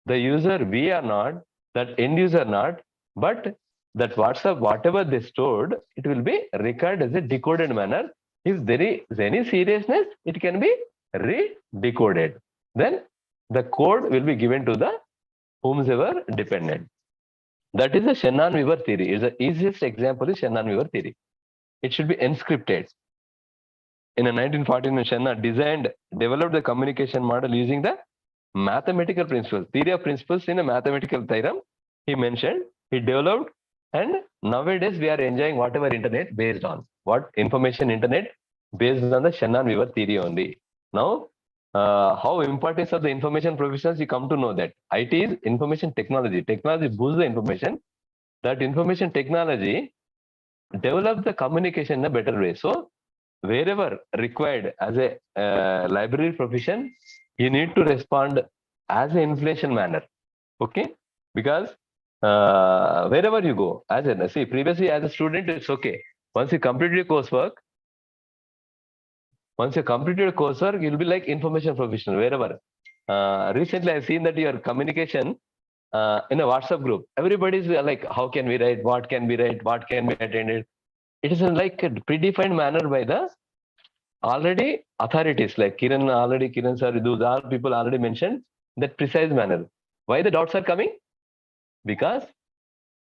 A: the user, we are not, that end user not, but that WhatsApp, whatever they stored, it will be recorded as a decoded manner. If there is any seriousness, it can be re-decoded. Then the code will be given to the whomsoever dependent. That is the Shannon-Weaver theory. Is the easiest example is Shannon-Weaver theory. It should be encrypted. In 1949, Shannon developed the communication model using the mathematical principles, theory of principles in a mathematical theorem. He mentioned, he developed, and nowadays we are enjoying whatever internet based on. What information internet based on the Shannon-Weaver theory only. Now, how importance of the information professionals, you come to know that IT is information technology. Technology boosts the information. That information technology develops the communication in a better way. So, wherever required as a library profession, you need to respond as an inflation manner. Okay, because wherever you go, as a see, previously as a student, it's okay. Once you complete your coursework, you'll be like information professional wherever. Recently, I've seen that your communication in a WhatsApp group, everybody's like, how can we write? What can we write? What can be attended? It is in like a predefined manner by the already authorities, like Kiran sir, those are people already mentioned that precise manner. Why the doubts are coming? Because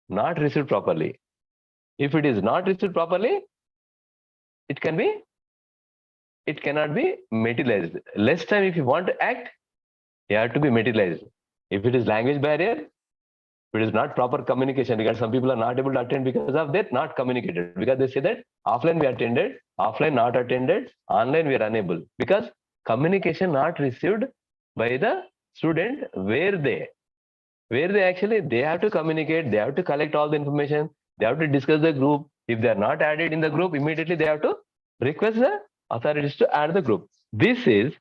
A: not received properly. If it is not received properly, it cannot be materialized. Less time, if you want to act, you have to be materialized. If it is language barrier, if it is not proper communication, because some people are not able to attend because of that, not communicated. Because they say that offline we attended, offline not attended, online we are unable. Because communication not received by the student, where they actually, they have to communicate, they have to collect all the information, they have to discuss the group. If they are not added in the group, immediately they have to request the authorities to add the group. This is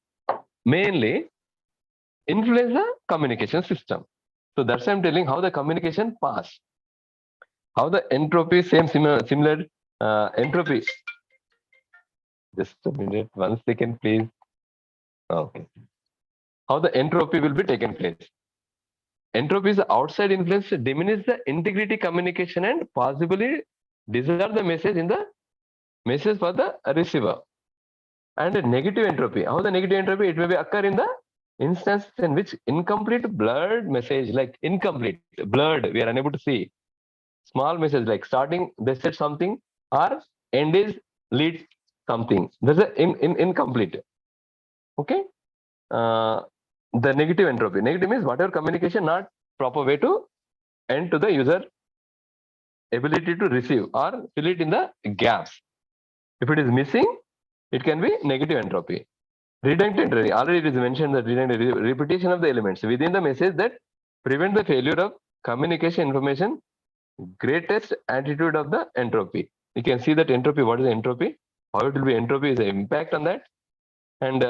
A: mainly influence the communication system. So that's why I'm telling how the communication pass. How the entropy, similar entropy. Just a minute, 1 second, please. Okay. How the entropy will be taken place. Entropy is the outside influence diminish the integrity communication and possibly dissolve the message in the message for the receiver. And negative entropy. How the negative entropy? It may be occur in the instance in which incomplete blurred message, like incomplete, blurred, we are unable to see. Small message like starting, they said something, or end is lead something. There's an incomplete. Okay. The negative entropy. Negative means whatever communication not proper way to end to the user ability to receive or fill it in the gaps. If it is missing, it can be negative entropy. Redundant, already it is mentioned that redundant repetition of the elements within the message that prevent the failure of communication information, greatest attitude of the entropy. you can see that entropy. What is entropy? How it will be entropy is the impact on that. And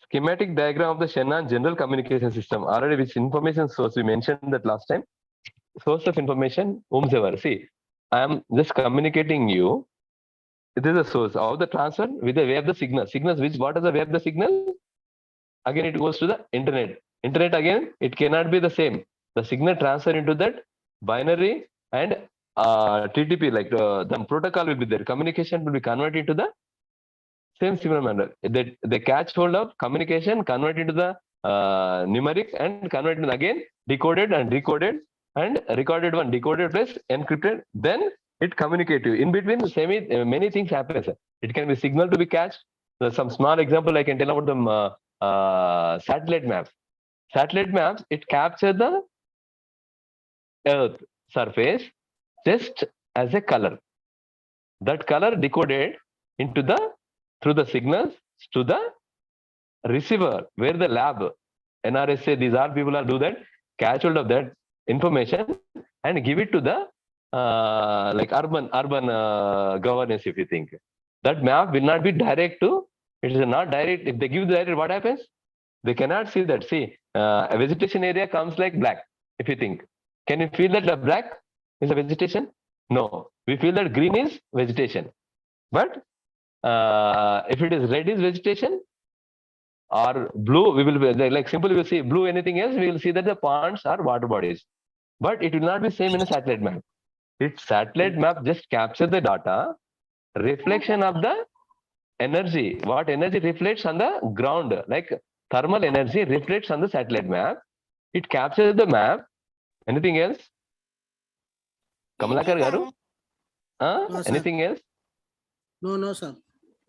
A: schematic diagram of the Shannon general communication system. Already which information source we mentioned that last time. Source of information, whomsoever. See, I am just communicating you. It is a source of the transfer with the way of the signal. Signals, which what is the way of the signal? Again, it goes to the internet. Internet again, it cannot be the same. The signal transfer into that binary and TTP, like the protocol will be there. Communication will be converted to the same similar manner. They catch hold of communication, convert into the numeric and convert into again decoded and recorded and recorded one, decoded plus encrypted. Then it communicate to you. In between, many things happen. It can be signal to be catched. Some small example I can tell about the satellite maps. Satellite maps, it captures the Earth surface just as a color. That color decoded into the through the signals to the receiver, where the lab, NRSA, these all people are do that, catch hold of that information and give it to the like urban governance. If you think that map will not be direct to, it is not direct. If they give the direct, what happens? They cannot see that. See, a vegetation area comes like black. If you think, can you feel that the black is a vegetation? No, we feel that green is vegetation. But if it is red is vegetation or blue, we will be like simply we will see blue, anything else, we will see that the ponds are water bodies. But it will not be same in a satellite map. Its satellite map just captures the data, reflection of the energy. What energy reflects on the ground, like thermal energy reflects on the satellite map. It captures the map. Anything else? Kamalakar Garu?
F: No, sir.
A: Anything else?
F: No, sir.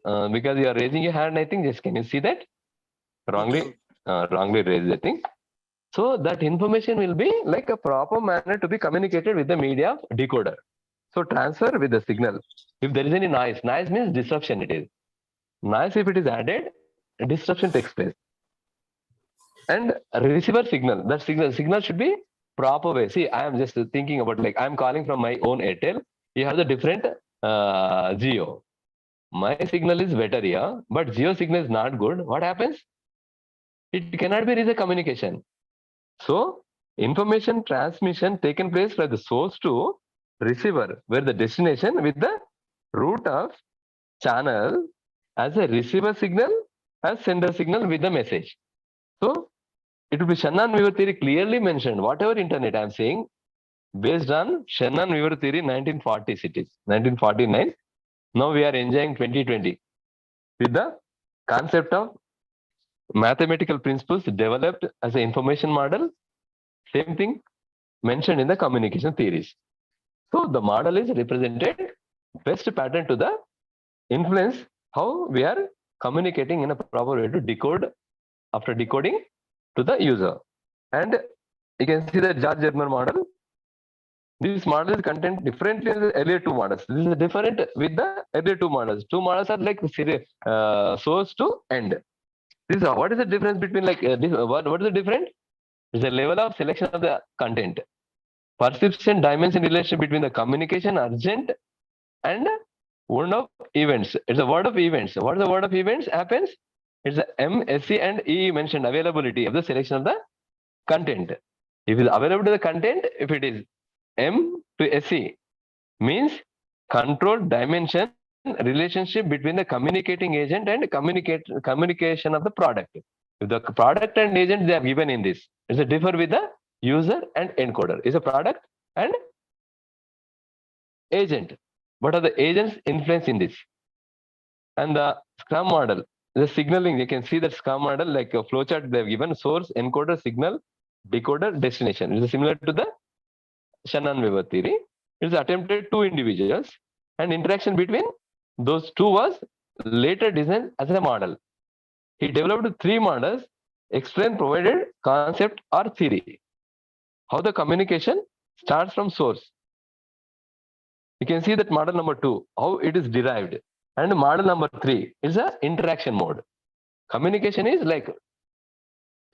A: Because you are raising your hand, I think. Just can you see that? Wrongly raised, I think. So that information will be like a proper manner to be communicated with the media of decoder. So transfer with the signal. If there is any noise means disruption. It is noise. If it is added, disruption takes place. And receiver signal. That signal should be proper way. See, I am just thinking about like I am calling from my own Airtel. You have the different Geo. My signal is better here, but Geo signal is not good. What happens? It cannot be reach a communication. So information transmission taken place from the source to receiver, where the destination with the route of channel as a receiver signal, as sender signal with the message. So it will be Shannon-Weaver theory clearly mentioned. Whatever internet I am saying, based on Shannon-Weaver theory, 1940s it is, 1949. Now we are enjoying 2020 with the concept of mathematical principles developed as an information model. Same thing mentioned in the communication theories. So the model is represented best pattern to the influence how we are communicating in a proper way to decode after decoding to the user. And you can see the George Germer model. This model is content differently in the earlier two models. This is different with the earlier two models. Two models are like source to end. This is what is the difference between like what is the difference? It's the level of selection of the content. Persistent dimension relationship between the communication urgent and word of events. It's a word of events. What is the word of events happens? It's the M, SC and E mentioned availability of the selection of the content. If it is available to the content, if it is M to SC means control dimension relationship between the communicating agent and communication of the product. If the product and agent they are given in this, it's a differ with the user and encoder. Is a product and agent. What are the agents influence in this? And the Scrum model, the signaling, you can see that Scrum model like a flowchart they have given source, encoder, signal, decoder, destination. It is similar to the Shannon-Weaver theory. It is attempted two individuals and interaction between those two was later designed as a model. He developed three models, explain provided concept or theory. How the communication starts from source. You can see that model number 2, how it is derived. And model number 3 is a interaction mode. Communication is like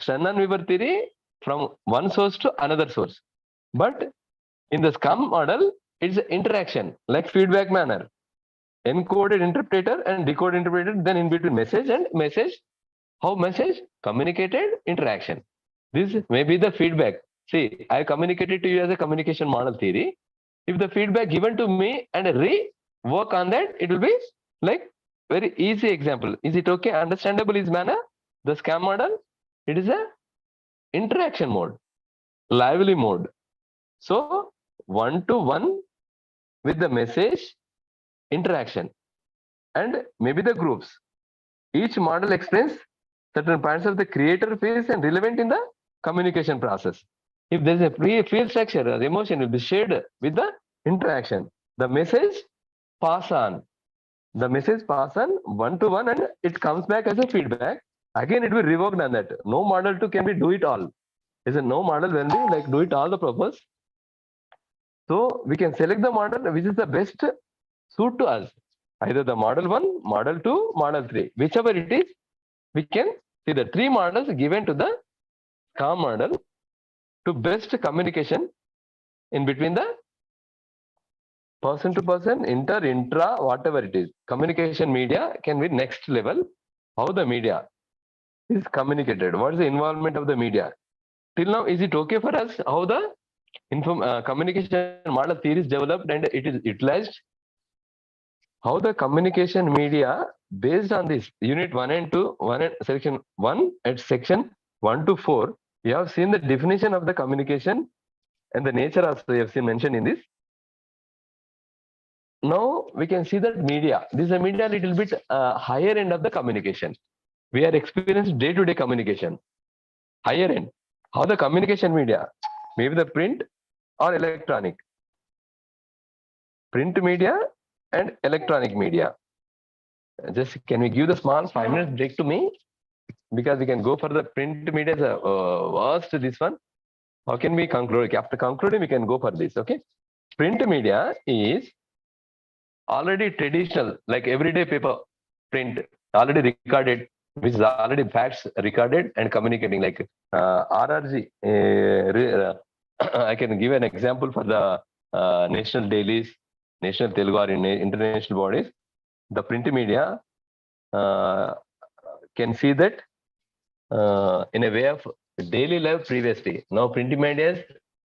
A: Shannon-Weaver theory from one source to another source. But in the Scrum model, it's an interaction, like feedback manner. Encoded interpreter and decoded interpreter, then in between message and message. How message? Communicated interaction. This may be the feedback. See, I communicated to you as a communication model theory. If the feedback given to me and work on that, it will be like very easy example. Is it okay? Understandable is manner? The scam model? It is a interaction mode, lively mode. So one-to-one with the message interaction and maybe the groups. Each model explains certain points of the creator feels and relevant in the communication process. If there is a field structure, the emotion will be shared with the interaction. The message pass on. The message pass on one-to-one and it comes back as a feedback. Again, it will be revoked on that. No model to can be do it all. Is a no model when we like do it all the purpose. So we can select the model which is the best suit to us. Either the model 1, model 2, model 3. Whichever it is, we can see the 3 models given to the CAM model to best communication in between the person to person, intra, whatever it is. Communication media can be next level. How the media is communicated. What is the involvement of the media? Till now, is it okay for us how the communication model theory is developed and it is utilized? How the communication media based on this unit 1 and 2, section 1 and section 1 to 4, you have seen the definition of the communication and the nature also you have seen mentioned in this. Now we can see that media. This is a media little bit higher end of the communication. We are experiencing day-to-day communication. Higher end. How the communication media? Maybe the print or electronic. Print media and electronic media. Just can we give the small 5 minutes break to me? Because we can go for the print media, vast this one. How can we conclude? After concluding, we can go for this, okay? Print media is already traditional, like everyday paper print, already recorded, which is already facts recorded and communicating, like RRG. I can give an example for the national dailies, national Telugu or international bodies. The print media can see that in a way of daily life previously. Now print media is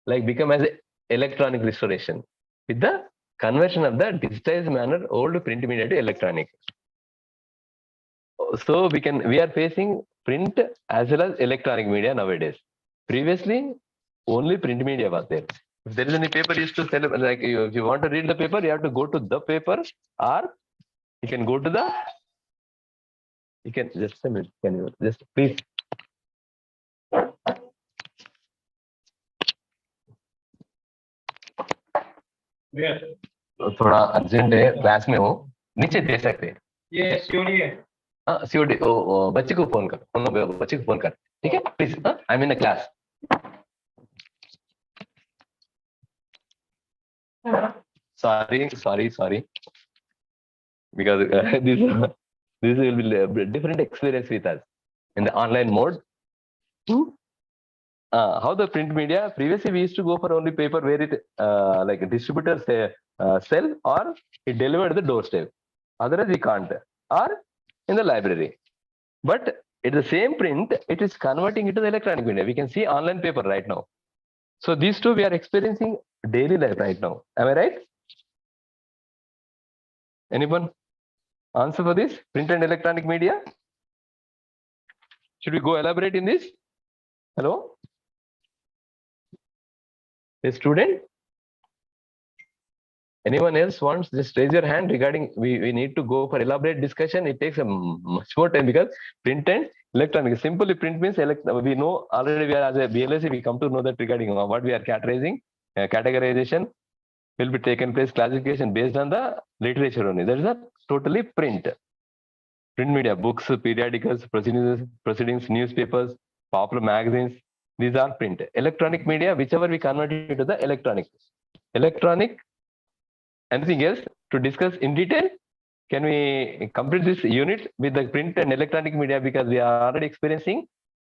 A: like become as electronic restoration with the conversion of the digitized manner old print media to electronic. So we are facing print as well as electronic media nowadays. Previously, only print media was there. If there is any paper used to sell, like if you want to read the paper, you have to go to the paper, or you can go to the. You can just a minute. Can you just please? थोड़ा urgent है class में हो नीचे दे सकते हैं ये COD है हाँ सीओडी बच्चे को फोन कर बच्चे को फोन कर ठीक है please I am in a class sorry because this will be a different experience with us in the online mode. How the print media previously we used to go for only paper where it like distributors sell or it delivered the doorstep. Otherwise we can't, or in the library. But it's the same print, it is converting into the electronic media. We can see online paper right now. So these two we are experiencing daily life right now. Am I right? Anyone answer for this? Print and electronic media? Should we go elaborate in this? Hello? A student? Anyone else wants? Just raise your hand regarding, we need to go for elaborate discussion. It takes a much more time because print and electronic. Simply print means we know already we are as a BLSC, we come to know that regarding what we are categorizing, categorization will be taken place, classification based on the literature only. That is a totally print. Print media, books, periodicals, proceedings, newspapers, popular magazines, these are print. Electronic media, whichever we convert it to the electronic. Electronic, anything else to discuss in detail? Can we complete this unit with the print and electronic media because we are already experiencing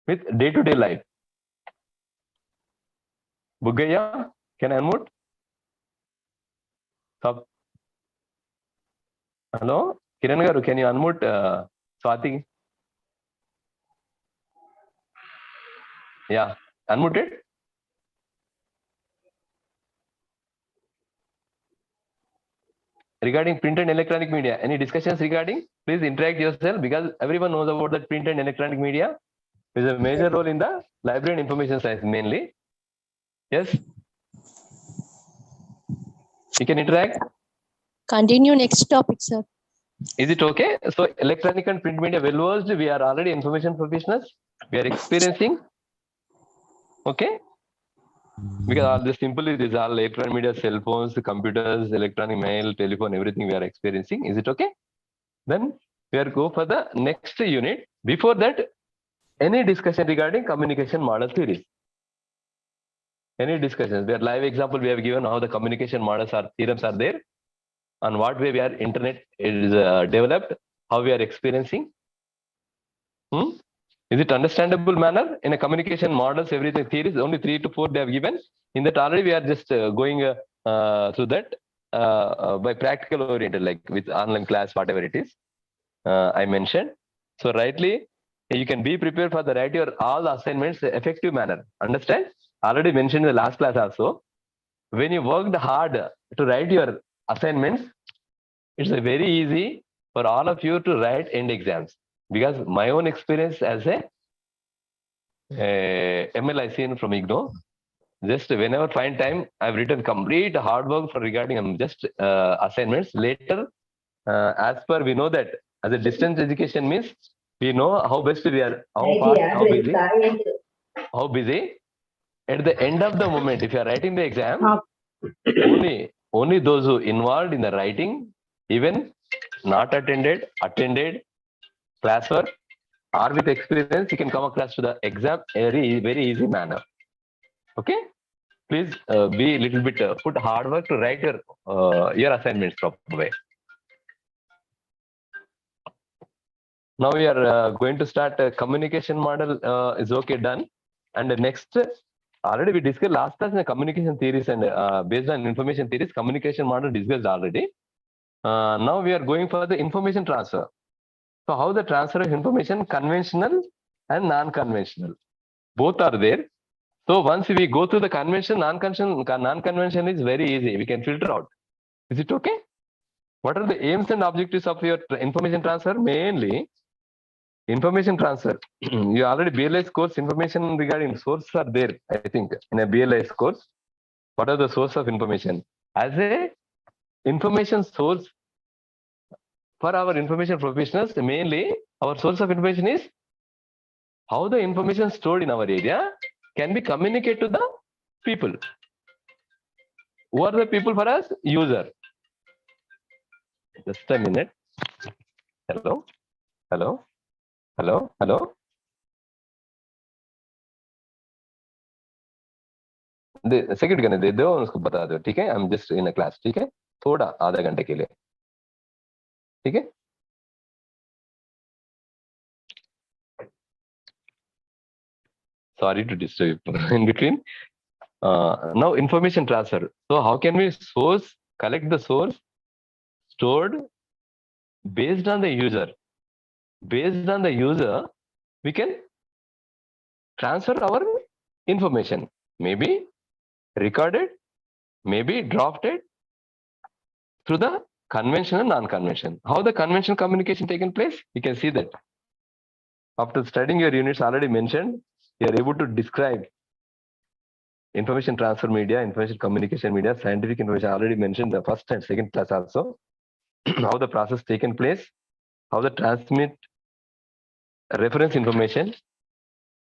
A: with day-to-day life? Bugaya, can I unmute? Hello, Kiran garu, can you unmute Swati? Yeah, unmuted. Regarding print and electronic media, any discussions regarding? Please interact yourself, because everyone knows about that print and electronic media is a major role in the library and information science mainly. Yes, you can interact.
E: Continue next topic, sir.
A: Is it okay? So electronic and print media well versed, we are already information professionals, we are experiencing. Okay, because all this simply this all electronic media, cell phones, computers, electronic mail, telephone, everything we are experiencing. Is it okay? Then we are go for the next unit. Before that, any discussion regarding communication model theories? Any discussions? We are live example we have given how the communication models are theorems are there, on what way we are internet is developed, how we are experiencing. Is it understandable manner in a communication models, everything theories, only 3 to 4 they have given. In that already we are just going through that by practical oriented, like with online class, whatever it is I mentioned. So rightly, you can be prepared for the write your all the assignments effective manner. Understand? Already mentioned in the last class also. When you worked hard to write your assignments, it's very easy for all of you to write end exams. Because my own experience as a MLISc from IGNO, just whenever find time, I've written complete hard work for regarding just assignments. Later, as per we know that as a distance education means, we know how best we are, how fast, how busy. At the end of the moment, if you are writing the exam, only those who involved in the writing, even not attended classwork, or with experience, you can come across to the exam very easy manner. Okay, please be little bit put hard work to write your assignments proper way. Now we are going to start a communication model. Is okay, done. And the next, already we discussed last class in the communication theories, and based on information theories, communication model discussed already. Now we are going for the information transfer. So how the transfer of information, conventional and non-conventional, both are there. So once we go through the convention, non-convention is very easy. We can filter out. Is it okay? What are the aims and objectives of your information transfer? Mainly, information transfer. You already BLS course information regarding source are there. I think in a BLS course, what are the source of information? As a information source for our information professionals, mainly our source of information is how the information stored in our area can be communicated to the people. Who are the people for us? User. Just a minute. Hello. Second करने दे दो, उसको बता दो, ठीक है? I am just in a class, ठीक है? थोड़ा आधा घंटे के लिए, ठीक है? Sorry to disturb in between. Now information transfer. So how can we collect the source stored based on the user? Based on the user, we can transfer our information. Maybe recorded, maybe drafted through the conventional and non-conventional. How the conventional communication taken place? You can see that. After studying your units already mentioned, you are able to describe information transfer media, information communication media, scientific information already mentioned the first and second class also. How the process taken place, how the transmit reference information.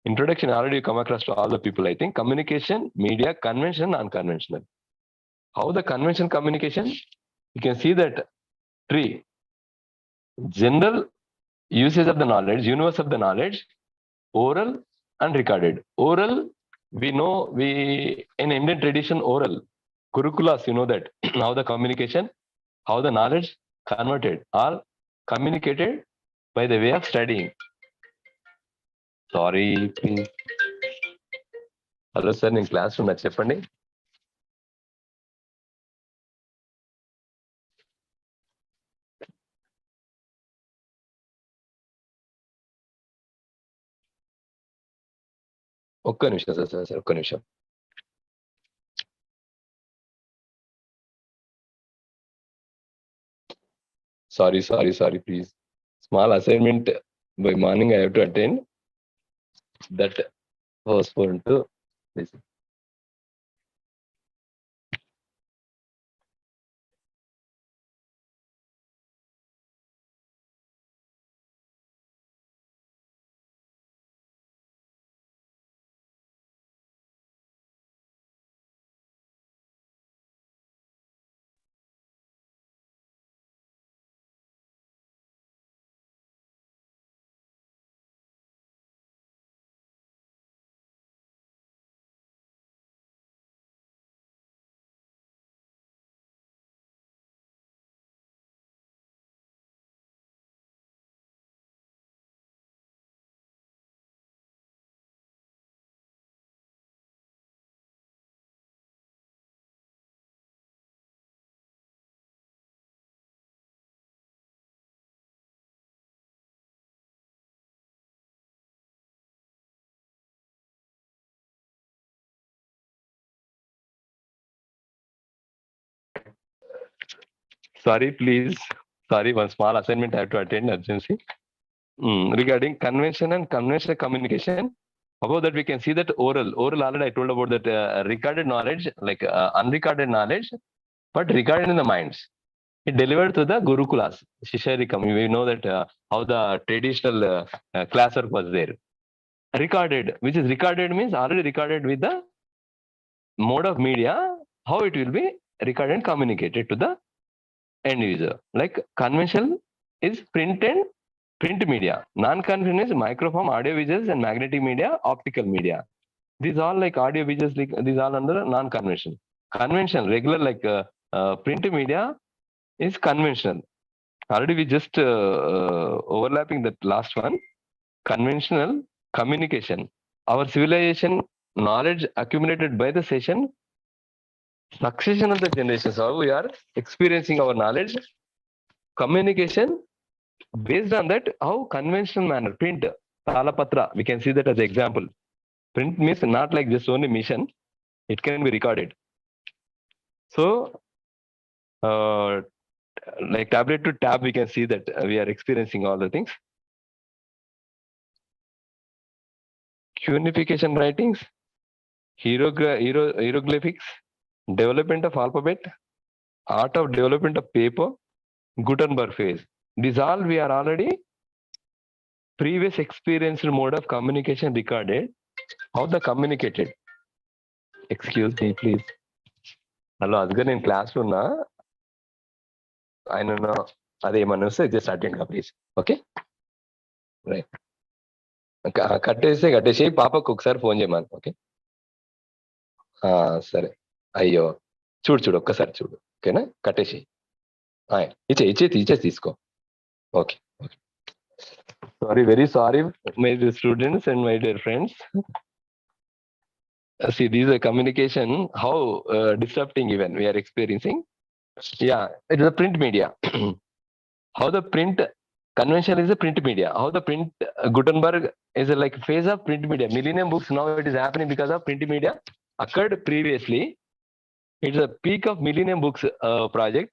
A: Introduction already come across to all the people, I think. Communication, media, conventional, non-conventional. How the conventional communication, you can see that tree. General usage of the knowledge, universe of the knowledge, oral and recorded. Oral, we know in Indian tradition, oral. Gurukulas, you know that. How the communication, how the knowledge converted or communicated by the way of studying. Sorry, please. Hello, sir, in classroom, చెప్పండి. ఒక్క నిమిషం sir ఒక్క నిమిషం. Sorry, please. Small assignment by morning I have to attend. That postponed to this. Sorry, please. Sorry, one small assignment I have to attend urgency. Regarding convention and conventional communication, above that we can see that oral already I told about that recorded knowledge, like unrecorded knowledge, but recorded in the minds. It delivered to the Gurukulas, Shisharikam. We know that how the traditional classwork was there. Recorded, which is recorded means already recorded with the mode of media, how it will be recorded and communicated to the end user. Like conventional is print and print media. Non-conventional is microform, audio visuals, and magnetic media, optical media. These all like audio visuals, like, these all under non-conventional. Conventional, regular like print media is conventional. Already we just overlapping that last one. Conventional communication. Our civilization knowledge accumulated by the session, succession of the generations, how we are experiencing our knowledge, communication. Based on that, how conventional manner, print, talapatra, we can see that as an example. Print means not like just only mission, it can be recorded. So, like tablet to tab, we can see that we are experiencing all the things. Cuneification writings, hieroglyphics, development of alphabet, art of development of paper, Gutenberg phase. These all we are already previous experienced mode of communication recorded. How the communicated? Excuse me, please. Hello, Asgar, in class una. I don't know. అదేమన్నా వస్తే just attend గా please. Okay right. కట్టేసి పాపకు ఒకసారి phone చేయమని. Okay సరే. అయ్యో చూడు ఒక్కసారి చూడు. ఓకేనా, కట్టేసి ఇచ్చేసి తీసుకో. Okay. Very sorry, my dear students and my dear friends. See, these are communication, how disrupting even we are experiencing. Yeah, it is a print media. How the print convention is a print media. How the print Gutenberg is a like phase of print media. Millennium books, now it is happening because of print media occurred previously. It is a peak of Millennium books project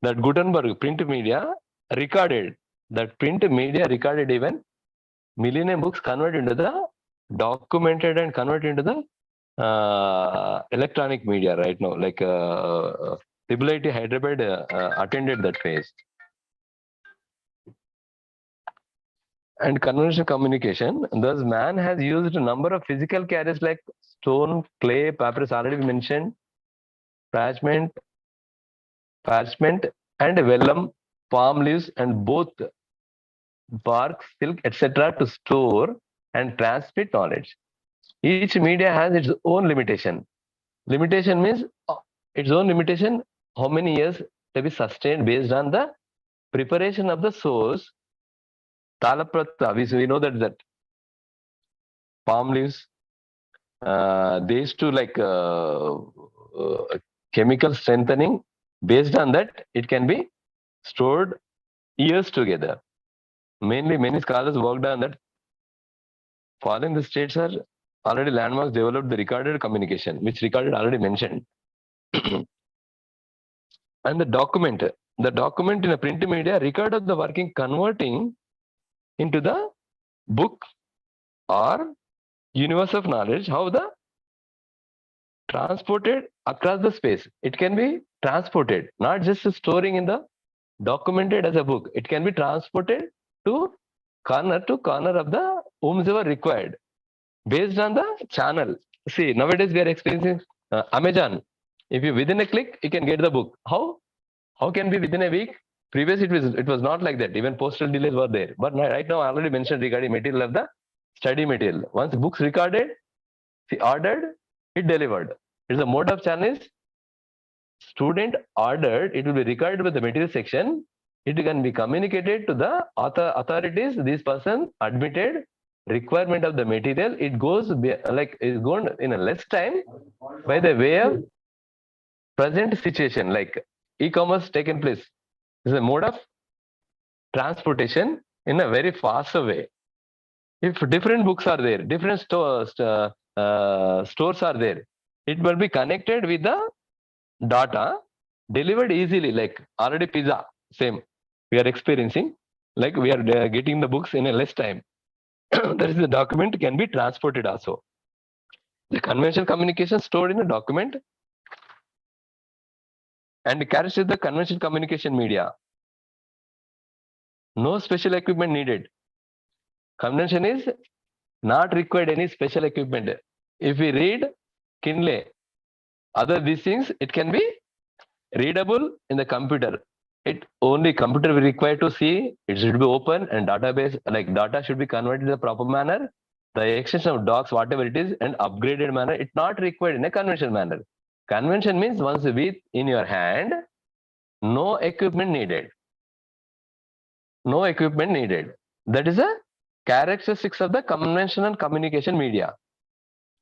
A: that Gutenberg print media recorded. That print media recorded even Millennium books converted into the documented and converted into the electronic media right now. Like Stability Hyderabad attended that phase. And conventional communication, thus man has used a number of physical carriers like stone, clay, papyrus, already mentioned, parchment, and vellum, palm leaves, and both bark, silk, etc. to store and transmit knowledge. Each media has its own limitation. Limitation means its own limitation, how many years to be sustained based on the preparation of the source. Talaprata, we know that palm leaves, they used to like chemical strengthening. Based on that, it can be stored years together. Mainly, many scholars worked on that. Following the states are already landmarks developed the recorded communication, which recorded already mentioned. And the document in a print media recorded the working converting into the book or universe of knowledge, how the transported across the space. It can be transported, not just storing in the documented as a book. It can be transported to corner of the whomsoever required based on the channel. See, nowadays we are experiencing Amazon. If you within a click, you can get the book. How can be within a week? Previous it was not like that. Even postal delays were there. But right now I already mentioned regarding material of the study material. Once books recorded, ordered, it delivered. It's a mode of channel is student ordered, it will be recorded with the material section. It can be communicated to the authorities. This person admitted requirement of the material. It goes is gone in a less time by the way of present situation, like e-commerce taken place. This is a mode of transportation in a very faster way. If different books are there, different stores are there, it will be connected with the data, delivered easily, like already pizza, same. We are experiencing, like we are getting the books in a less time. That is, the document can be transported also. The conventional communication stored in a document and carries the conventional communication media. No special equipment needed. Convention is not required any special equipment. If we read Kindle, other these things, it can be readable in the computer. It only computer will require to see. It should be open and database, like data should be converted in the proper manner. The extension of docs, whatever it is, and upgraded manner, it's not required in a conventional manner. Convention means once with in your hand, no equipment needed. No equipment needed. That is a characteristics of the conventional communication media.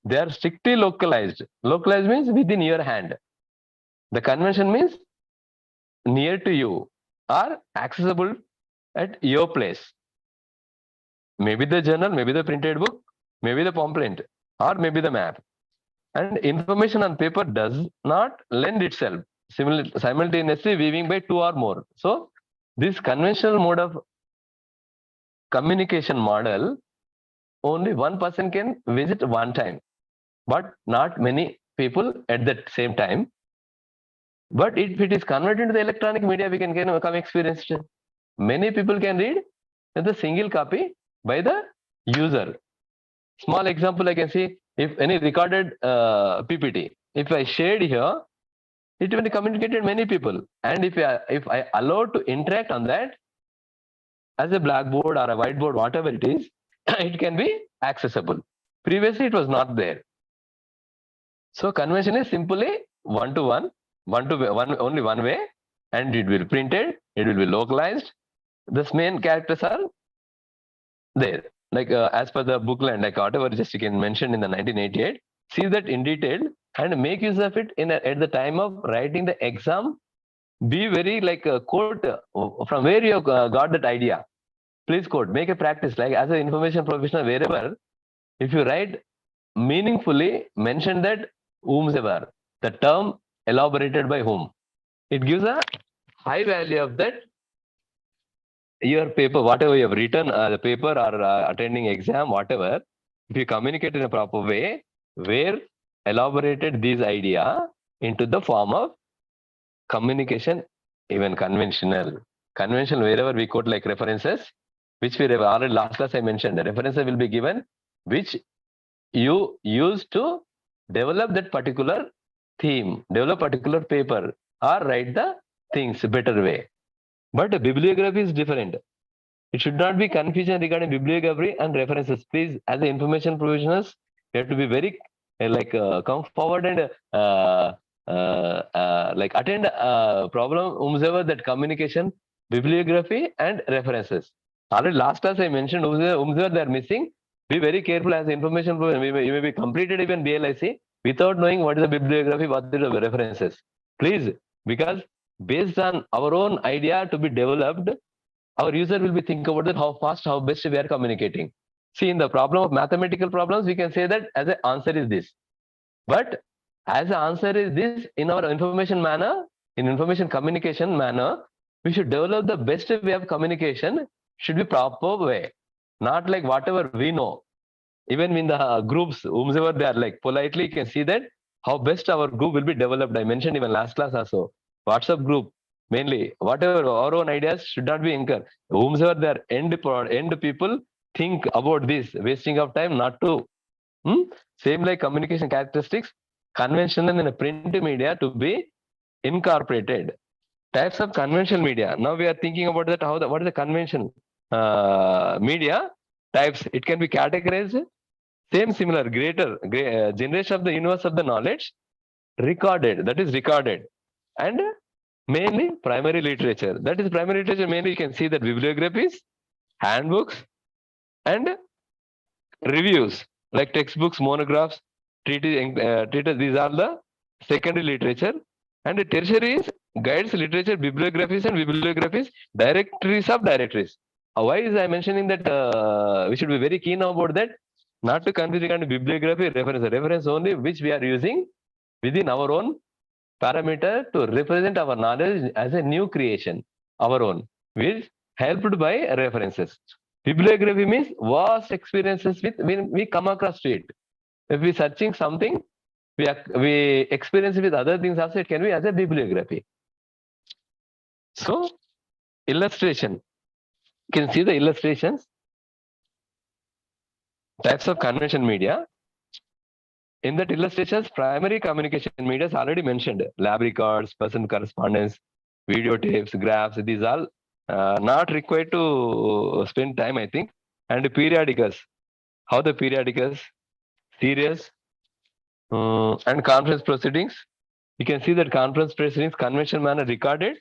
A: They are strictly localized. Localized means within your hand. The convention means near to you or accessible at your place. Maybe the journal, maybe the printed book, maybe the pamphlet, or maybe the map. And information on paper does not lend itself simultaneously viewing by two or more. So this conventional mode of communication model, only one person can visit one time, but not many people at the same time. But if it is converted into the electronic media, we can come experience it. Many people can read the single copy by the user. Small example I can see, if any recorded PPT, if I shared here, it will be communicated many people. And if I allow to interact on that as a blackboard or a whiteboard, whatever it is, it can be accessible. Previously, it was not there. So convention is simply one-to-one, only one way, and it will be printed, it will be localized. The main characters are there. Like as per the booklet, like whatever just you can mention in the 1988, see that in detail and make use of it at the time of writing the exam. Be very like quote from where you got that idea. Please quote, make a practice, like as an information professional, wherever, if you write meaningfully, mention that whomsoever, the term elaborated by whom. It gives a high value of that your paper, whatever you have written, the paper or attending exam, whatever, if you communicate in a proper way, where elaborated this idea into the form of communication, even conventional. Conventional, wherever we quote like references, which we have already last class I mentioned, the references will be given, which you use to develop that particular theme, develop particular paper, or write the things better way. But bibliography is different. It should not be confusion regarding bibliography and references. Please, as the information professionals, you have to be very come forward and attend problem whomsoever that communication, bibliography and references. Already last class I mentioned whomsoever they are missing. Be very careful as information professional. You may be completed even BLIC without knowing what is the bibliography, what is the references. Please, because based on our own idea to be developed, our user will be think about that how fast, how best we are communicating. See, in the problem of mathematical problems, we can say that as an answer is this. But as the answer is this, in our information manner, in information communication manner, we should develop the best way of communication, should be proper way. Not like whatever we know. Even in the groups, whomsoever they are, like politely, you can see that how best our group will be developed. I mentioned even last class also. WhatsApp group, mainly, whatever our own ideas should not be incurred. Whomsoever they are end people, think about this, wasting of time, not to. Same like communication characteristics, conventional in a print media to be incorporated. Types of conventional media. Now we are thinking about that. What is the conventional media types? It can be categorized. Same similar generation of the universe of the knowledge, recorded. That is recorded, and mainly primary literature. That is primary literature. Mainly you can see that bibliographies, handbooks, and reviews like textbooks, monographs, treatises. These are the secondary literature. And the tertiary is guides, literature, bibliographies, and bibliographies, directories of directories. Why is I mentioning that we should be very keen about that? Not to confuse regarding bibliography, reference only which we are using within our own parameter to represent our knowledge as a new creation, our own, which helped by references. Bibliography means vast experiences with when we come across to it. If we searching something, we experience it with other things also, it can be as a bibliography. So, illustration. You can see the illustrations. Types of convention media. In that illustrations, primary communication media is already mentioned. Lab records, person correspondence, videotapes, graphs, these all not required to spend time, I think. And periodicals. How the periodicals, serious, and conference proceedings. You can see that conference proceedings, convention manner recorded.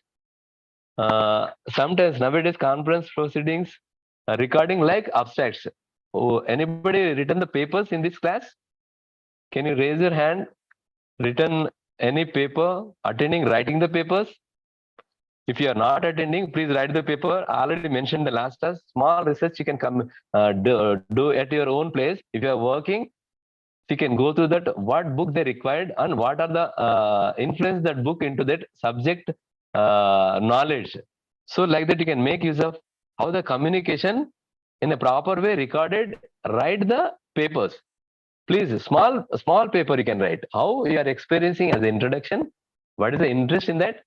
A: Sometimes nowadays conference proceedings recording like abstracts. Oh, anybody written the papers in this class? Can you raise your hand? Written any paper, attending, writing the papers? If you are not attending, please write the paper. I already mentioned the last class. Small research you can come do at your own place. If you are working, you can go through that, what book they required and what are the influence that book into that subject knowledge. So like that you can make use of how the communication in a proper way recorded, write the papers. Please, small paper you can write. How you are experiencing as an introduction, what is the interest in that,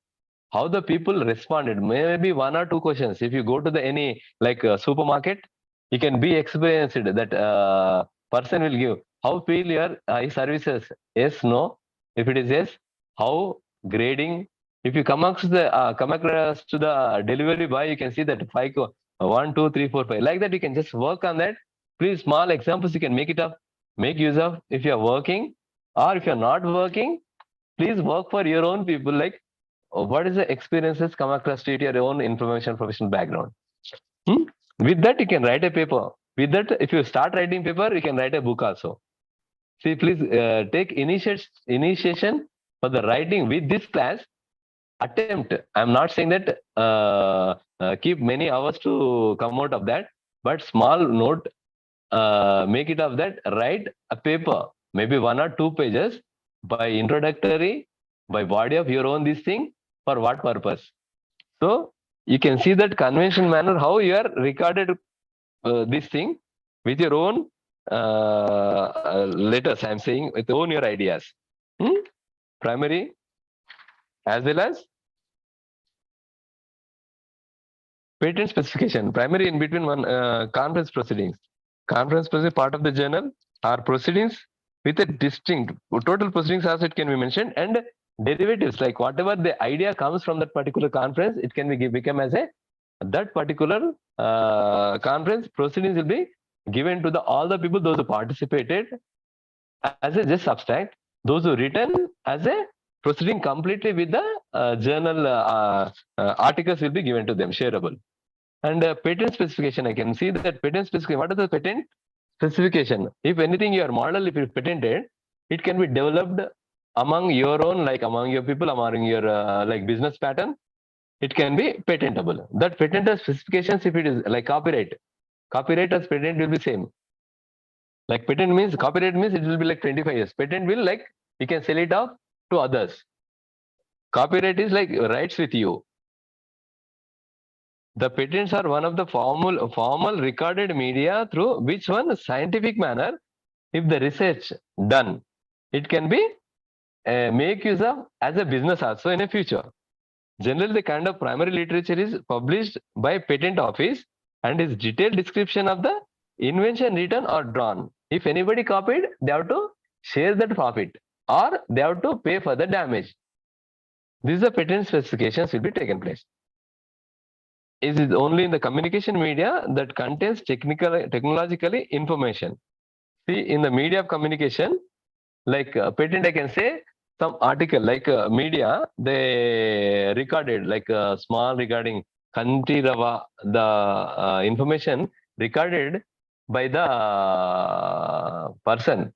A: how the people responded, maybe one or two questions. If you go to the any like supermarket, you can be experienced that person will give, how feel your services, yes, no. If it is yes, how grading. If you come across to the delivery boy, you can see that 1, 2, 3, 4, 5. Like that, you can just work on that. Please, small examples you can make it up, make use of. If you are working or if you are not working, please work for your own people. Like, what is the experiences come across to your own information professional background. With that, you can write a paper. With that, if you start writing paper, you can write a book also. See, please take initiation for the writing with this class. Attempt. I'm not saying that keep many hours to come out of that, but small note, make it of that. Write a paper, maybe 1 or 2 pages by introductory, by body of your own this thing, for what purpose. So you can see that convention manner how you are recorded this thing with your own letters. I'm saying with own your ideas. Primary as well as patent specification. Primary in between one conference proceedings. Conference proceedings part of the journal are proceedings with a distinct total proceedings as it can be mentioned, and derivatives like whatever the idea comes from that particular conference, it can be become as a that particular conference proceedings will be given to the all the people, those who participated as a just abstract, those who written as a proceeding completely with the journal articles will be given to them, shareable. And patent specification, I can see that patent specification. What is the patent specification? If anything, your model, if it's patented, it can be developed among your own, like among your people, among your like business pattern. It can be patentable. That patent specifications, if it is like copyright as patent will be same. Like patent means, copyright means it will be like 25 years. Patent will like, you can sell it off to others. Copyright is like rights with you. The patents are one of the formal recorded media through which one scientific manner, if the research done, it can be make use of as a business also in a future. Generally, the kind of primary literature is published by patent office and is detailed description of the invention written or drawn. If anybody copied, they have to share that profit or they have to pay for the damage. These are patent specifications will be taken place. It is only in the communication media that contains technologically information. See, in the media of communication, like patent, I can say some article like media, they recorded like small regarding country Rava, the information recorded by the person.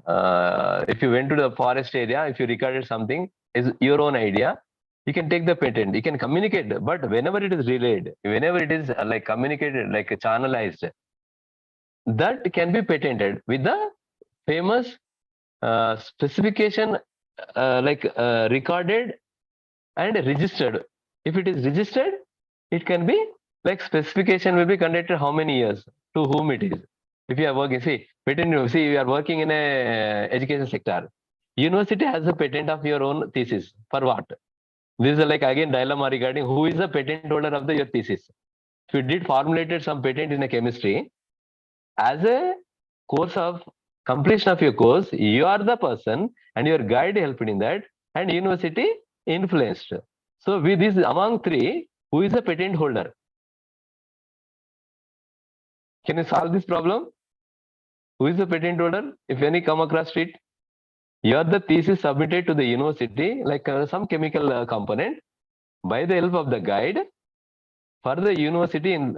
A: If you went to the forest area, if you recorded something, is your own idea, you can take the patent, you can communicate, but whenever it is relayed, whenever it is like communicated, like channelized, that can be patented with the famous specification recorded and registered. If it is registered, it can be like specification will be conducted how many years, to whom it is. If you are working, see you are working in a education sector. University has a patent of your own thesis. For what? This is like again dilemma regarding who is the patent holder of your thesis. If you did formulated some patent in a chemistry, as a course of completion of your course, you are the person and your guide helped in that and university influenced. So with this among three, who is the patent holder? Can you solve this problem? Who is the patent holder? If any come across it, you are the thesis submitted to the university, like some chemical component, by the help of the guide for the university in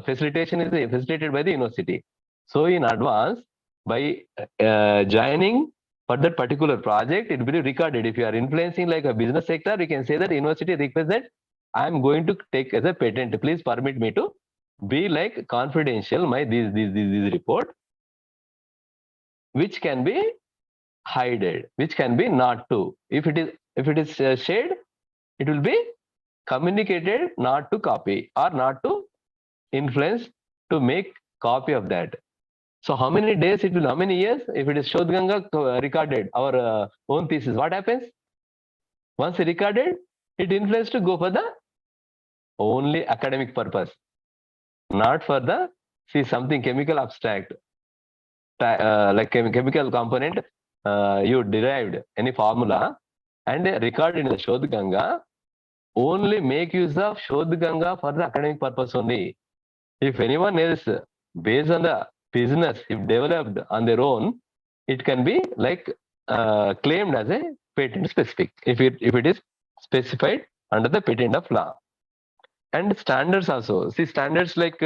A: facilitation is facilitated by the university. So in advance, by joining for that particular project, it will be recorded. If you are influencing like a business sector, you can say that university requests that I am going to take as a patent. Please permit me to be like confidential my this report, which can be hided, which can be not to. If it is shared, it will be communicated not to copy or not to influence to make copy of that. So how many days it will, how many years? If it is Shodhganga recorded our own thesis, what happens? Once recorded, it influenced to go for the only academic purpose, not for the something chemical abstract, like chemical component, you derived any formula and record in the Shodhganga, only make use of Shodhganga for the academic purpose only. If anyone else, based on the business, if developed on their own, it can be like claimed as a patent specific, if it is specified under the patent of law. And standards also. See, standards like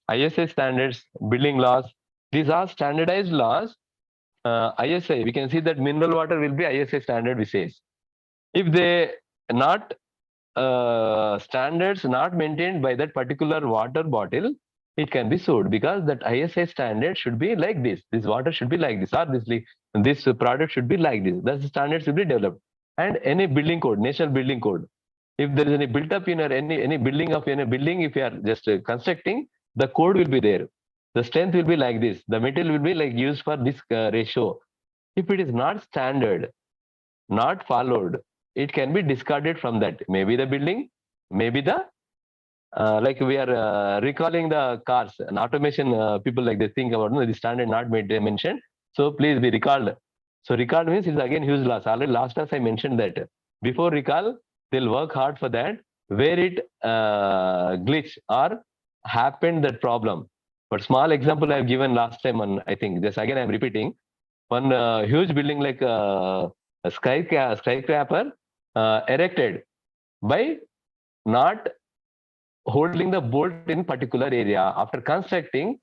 A: ISA standards, building laws, these are standardized laws. ISA, we can see that mineral water will be ISA standard, we say. If they not standards not maintained by that particular water bottle, it can be sued, because that ISA standard should be like this. This water should be like this, or this product should be like this. That standards will be developed. And any building code, national building code, if there is any built up in any building of any building, if you are just constructing, the code will be there. The strength will be like this. The material will be like used for this ratio. If it is not standard, not followed, it can be discarded from that. Maybe the building, maybe the like we are recalling the cars and automation, people like they think about the standard not mentioned. So please be recalled. So recall means is again huge loss. Already last time I mentioned that before recall, they'll work hard for that, where it glitch or happened that problem. But small example I've given last time on, I think just again I'm repeating. One huge building like a skyscraper erected by not holding the bolt in particular area. After constructing,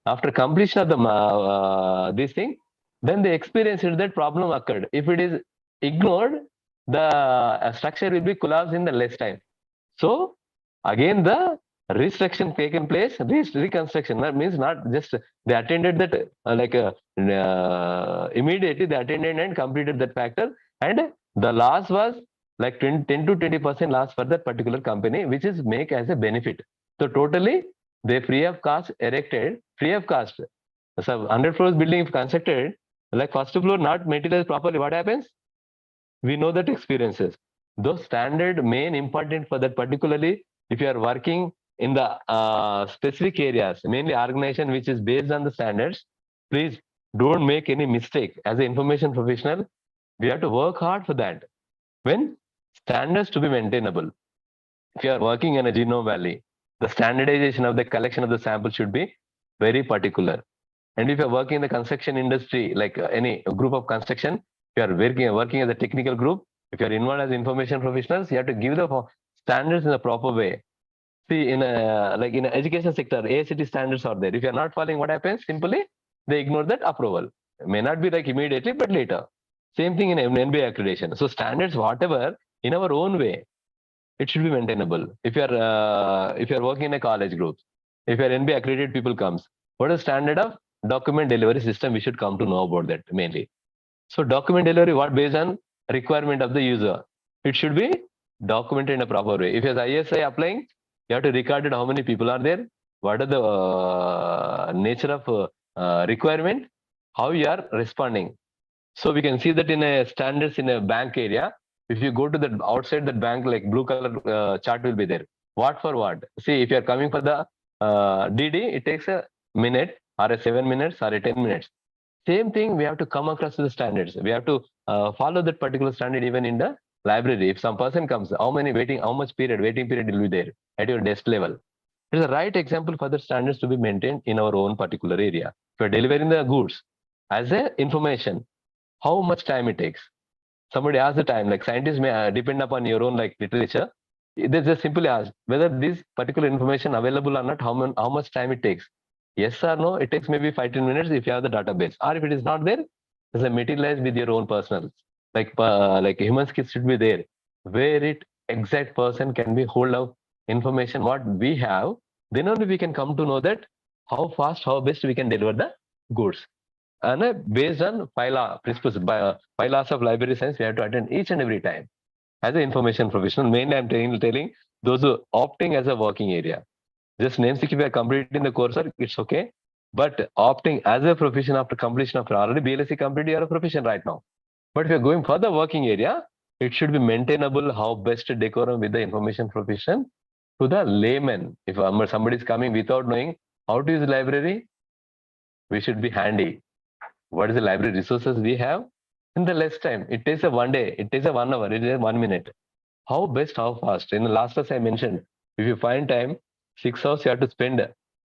A: after completion of the this thing, then they experienced that problem occurred. If it is ignored, the structure will be collapsed in the less time. So again the restructuring taken place, reconstruction. That means not just they attended that immediately they attended and completed that factor, and the loss was like 10 to 20% loss for that particular company, which is make as a benefit. So totally they free of cost erected, free of cost. So 100 floors building if constructed, like first floor not materialized properly, what happens? We know that experiences. Those standard main important for that, particularly if you are working in the specific areas, mainly organization which is based on the standards. Please don't make any mistake. As an information professional, we have to work hard for that. When standards to be maintainable. If you are working in a genome valley, the standardization of the collection of the sample should be very particular. And if you're working in the construction industry, like any group of construction, if you are working as a technical group, if you are involved as information professionals, you have to give the standards in a proper way. See, in a like in the education sector, AICTE standards are there. If you are not following, what happens? Simply they ignore that approval. It may not be like immediately, but later. Same thing in NBA accreditation. So standards, whatever, in our own way, it should be maintainable. If you are working in a college group, if your NBA accredited people comes, what is standard of document delivery system? We should come to know about that mainly. So document delivery, what based on requirement of the user, it should be documented in a proper way. If you have ISI applying, you have to record it, how many people are there, what are the nature of requirement, how you are responding. So we can see that in a standards in a bank area, if you go to the outside that bank, like blue color chart will be there. What for what? See, if you are coming for the DD, it takes a minute or a 7 minutes or a 10 minutes. Same thing, we have to come across to the standards. We have to follow that particular standard even in the library. If some person comes, how much waiting period will be there at your desk level. It is the right example for the standards to be maintained in our own particular area. If you are delivering the goods as a information, how much time it takes. Somebody asks the time, like scientists may depend upon your own like literature. They just simply ask whether this particular information available or not, how much time it takes. Yes or no, it takes maybe 5-10 minutes if you have the database. Or if it is not there, it's a materialized with your own personal. Like human skills should be there, where it exact person can be hold of information what we have. Then only we can come to know that how fast, how best we can deliver the goods. And based on principles, five laws of library science, we have to attend each and every time. As an information professional, mainly I'm telling those who opting as a working area. Just namesake, if you are completing the course, it's okay. But opting as a profession after completion of already BLSC completed, you are a profession right now. But if you're going for the working area, it should be maintainable how best decorum with the information profession to the layman. If somebody is coming without knowing how to use the library, we should be handy. What is the library resources we have? In the less time, it takes a 1 day, it takes a 1 hour, it is 1 minute. How best, how fast? In the last class I mentioned, if you find time, 6 hours you have to spend.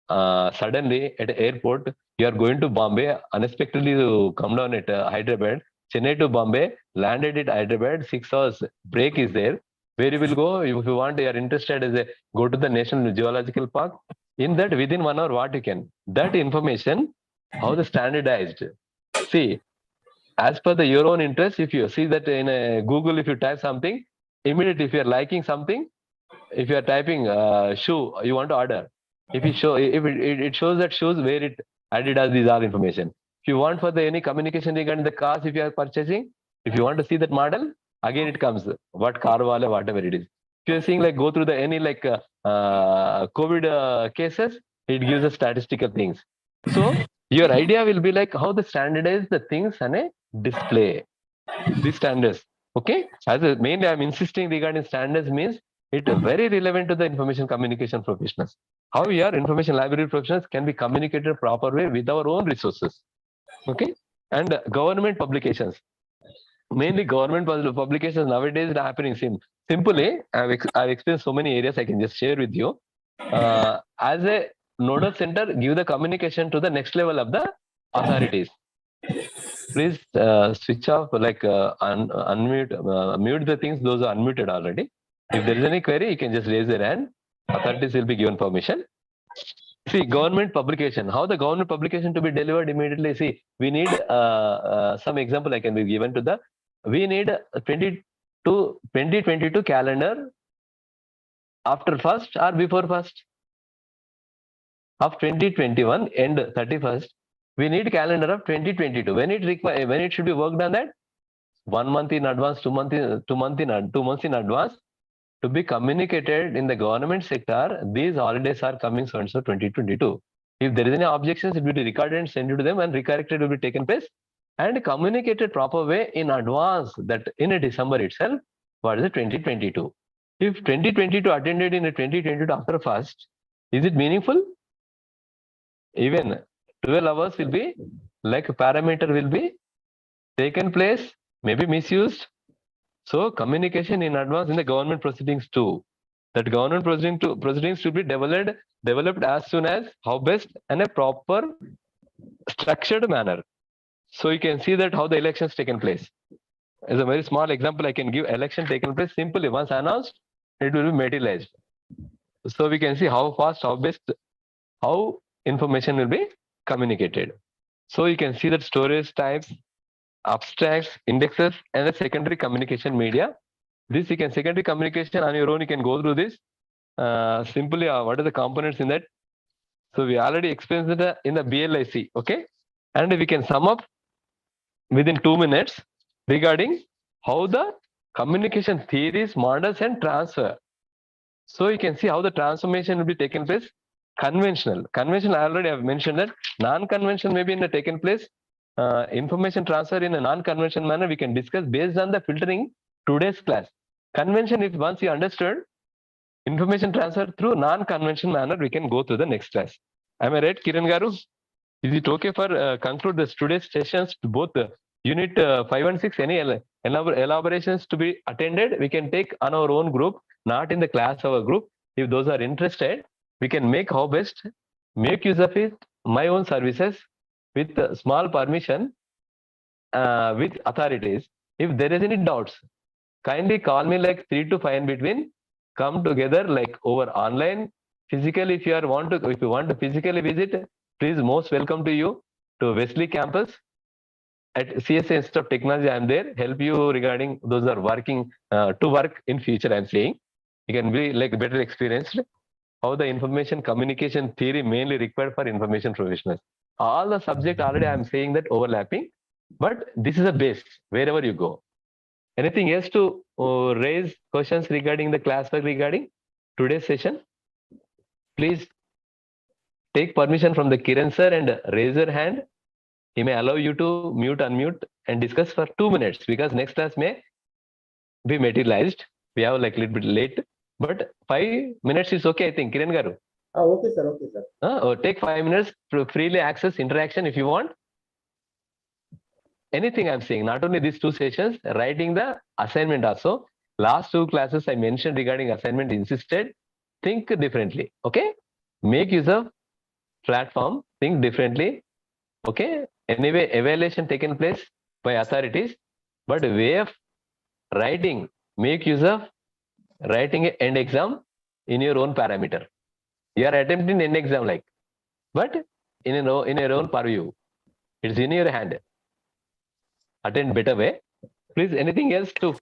A: Suddenly at the airport, you are going to Bombay, unexpectedly you come down at Hyderabad, Chennai to Bombay, landed at Hyderabad, 6 hours break is there. Where you will go? If you want, you are interested, go to the National Geological Park. In that, within 1 hour, what you can? That information, how the standardized. See, as per your own interest, if you see that in Google, if you type something, immediately if you are liking something, if you are typing shoe, you want to order. If it shows that shoes where it added as these all information. If you want for any communication regarding the cars, if you are purchasing, if you want to see that model, again it comes what car wala, whatever it is. If you are seeing like go through the any like COVID cases, it gives us statistical things. So your idea will be like how the standardize the things and a display these standards. Okay, mainly I'm insisting regarding standards means it very relevant to the information communication professionals. How your information library professionals can be communicated proper way with our own resources. Okay, and government publications. Mainly government publications nowadays are happening. Simply, I've experienced so many areas I can just share with you. As a nodal center, give the communication to the next level of the authorities. Please switch off, like unmute, mute the things, those are unmuted already. If there is any query, you can just raise your hand. Authorities will be given permission. See, government publication, how the government publication to be delivered immediately. See, we need some example I can be given to the, we need 2022 calendar after first or before first. of 2021 end 31st, we need calendar of 2022. When it should be worked on that? 1 month in advance, 2 months in advance to be communicated in the government sector. These holidays are coming so and so 2022. If there is any objections, it will be recorded and sent to them, and recorrected will be taken place and communicated proper way in advance that in a December itself, what is the 2022. If 2022 attended in a 2022 after first, is it meaningful? Even 12 hours will be like a parameter will be taken place, maybe misused. So communication in advance in the government proceedings too. That government proceedings should be developed as soon as how best and a proper structured manner. So you can see that how the elections taken place. As a very small example, I can give election taken place simply once announced, it will be materialized. So we can see how fast, how best, how information will be communicated. So you can see that storage types, abstracts, indexes, and the secondary communication media. This you can secondary communication on your own. You can go through this. Simply, what are the components in that? So we already explained it in the BLIC. Okay, and we can sum up within 2 minutes regarding how the communication theories, models, and transfer. So you can see how the transformation will be taken place. Conventional, I already have mentioned that. Non-conventional may be in the taken place. Information transfer in a non-conventional manner we can discuss based on the filtering today's class. Convention, if once you understood, information transfer through non-conventional manner, we can go to the next class. Am I right, Kiran Garu? Is it okay for conclude this today's sessions to both unit 5 and 6? Any elaborations to be attended, we can take on our own group, not in the class our group. If those are interested, we can make how best, make use of it, my own services with small permission with authorities. If there is any doubts, kindly call me like 3 to 5 in between. Come together like over online, physically. If you want to physically visit, please most welcome to you to Wesley campus at CSA Institute of Technology. I am there, help you regarding those are working to work in future. I am saying you can be like better experienced. How the information communication theory mainly required for information professionals. All the subject already I am saying that overlapping, but this is a base wherever you go. Anything else to raise questions regarding the classwork regarding today's session? Please take permission from the Kiran sir and raise your hand. He may allow you to mute, unmute and discuss for 2 minutes because next class may be materialized. We have like a little bit late, but 5 minutes is okay, I think. Kiran Garu.
G: Okay, sir. Okay, sir.
A: Take 5 minutes to freely access interaction if you want. Anything I'm saying, not only these 2 sessions, writing the assignment also. Last 2 classes I mentioned regarding assignment insisted, think differently. Okay. Make use of platform, think differently. Okay. Anyway, evaluation taken place by authorities, but way of writing, make use of writing an end exam in your own parameter. You are attempting an exam like, but in your own purview. It's in your hand. Attend better way. Please, anything else to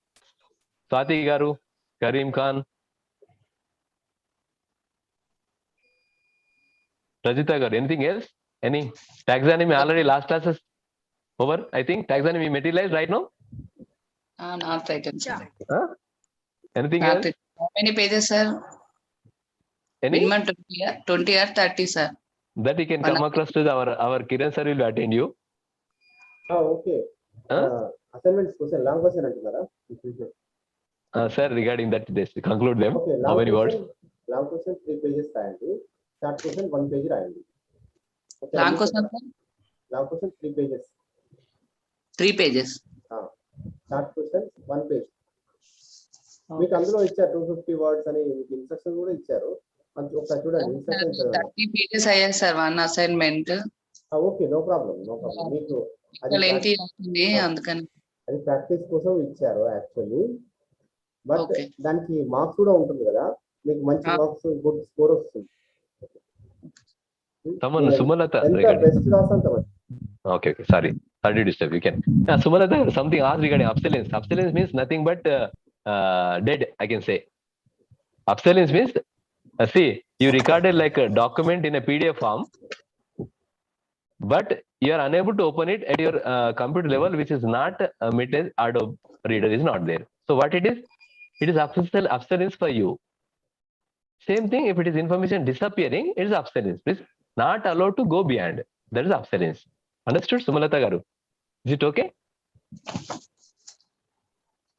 A: Swati Garu, Karim Khan, Rajita Garu, anything else? Any taxonomy already last classes over? I think taxonomy materialized right now.
H: Not written, sir.
A: Anything
H: Not
A: else?
H: written. How many pages, sir?
A: Any?
H: Minimum 20 or 30, sir.
A: That you can come across to our Kiran sir will attend you.
G: Okay. Assignments question, long question antunnara.
A: Sir, regarding that, this conclude them.
G: Okay,
A: How many words?
G: long question 3 pages రాయండి. Short question 1 page రాయండి. Okay,
H: Long question, sir?
G: Long question 3 pages.
H: 3 pages.
G: Short question 1 page. మీకు అందులో ఇచ్చారు 250 words అని మీకు instruction కూడా ఇచ్చారు. ఒకసారి చూడండి ఇన్స్ట్రక్షన్స్.
H: 30 pages అయ్యాయి sir one assignment.
G: Okay, no problem. మీకు
H: లెంతీ అవుతుంది అందుకని.
G: అది ప్రాక్టీస్ కోసం ఇచ్చారు యాక్చువల్లీ, బట్ దానికి మార్క్స్ కూడా ఉంటుంది కదా, మీకు మంచి మార్క్స్, గుడ్ స్కోర్ వస్తుంది.
A: Sumalata.
G: బెస్ట్ రాస్ అంత
A: Okay, sorry to disturb. You can. Sumalata, something asked regarding abstinence. Abstinence means nothing but dead, I can say. Abstinence means See, you recorded like a document in a PDF form, but you are unable to open it at your computer level, which is not admitted. Adobe Reader is not there. So what it is abstinence for you. Same thing, if it is information disappearing, it is abstinence. Please, not allowed to go beyond. That is abstinence. Understood, Sumalata Garu? Is it okay?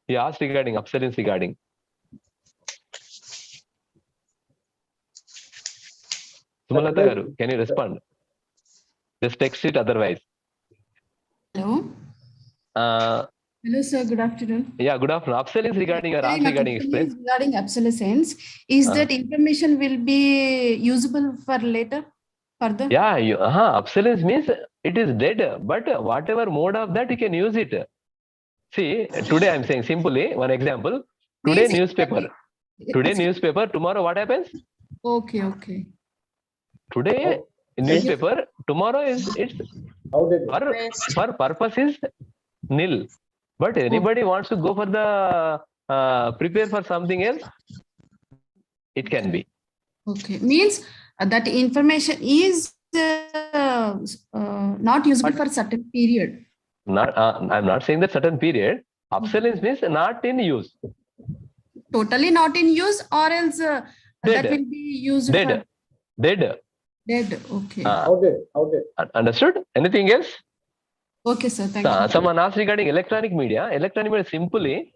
A: He asked regarding abstinence regarding. Sumalata Garu, can you respond? Just text it otherwise.
I: Hello. Hello, sir. Good afternoon.
A: Yeah, good afternoon. Obsolescence regarding your ask
I: My
A: regarding
I: question
A: explain.
I: is regarding obsolescence. Is that information will be usable for later, further?
A: Yeah, obsolescence means it is dead, but whatever mode of that you can use it. See, today I'm saying simply one example. Today newspaper. Today newspaper. Tomorrow what happens?
I: Okay, okay.
A: Today newspaper. Tomorrow it's for purpose is nil. But anybody wants to go for the prepare for something else, it can be.
I: Okay, means that information is not usable for certain period.
A: Not, I'm not saying that certain period. Obsolescence means not in use.
I: Totally not in use, or else that will be used
A: dead.
I: for
A: Dead.
I: Dead. Okay.
G: Outdated.
A: Understood? Anything else?
I: Okay, sir. Thank you.
A: Someone asked regarding electronic media. Electronic media simply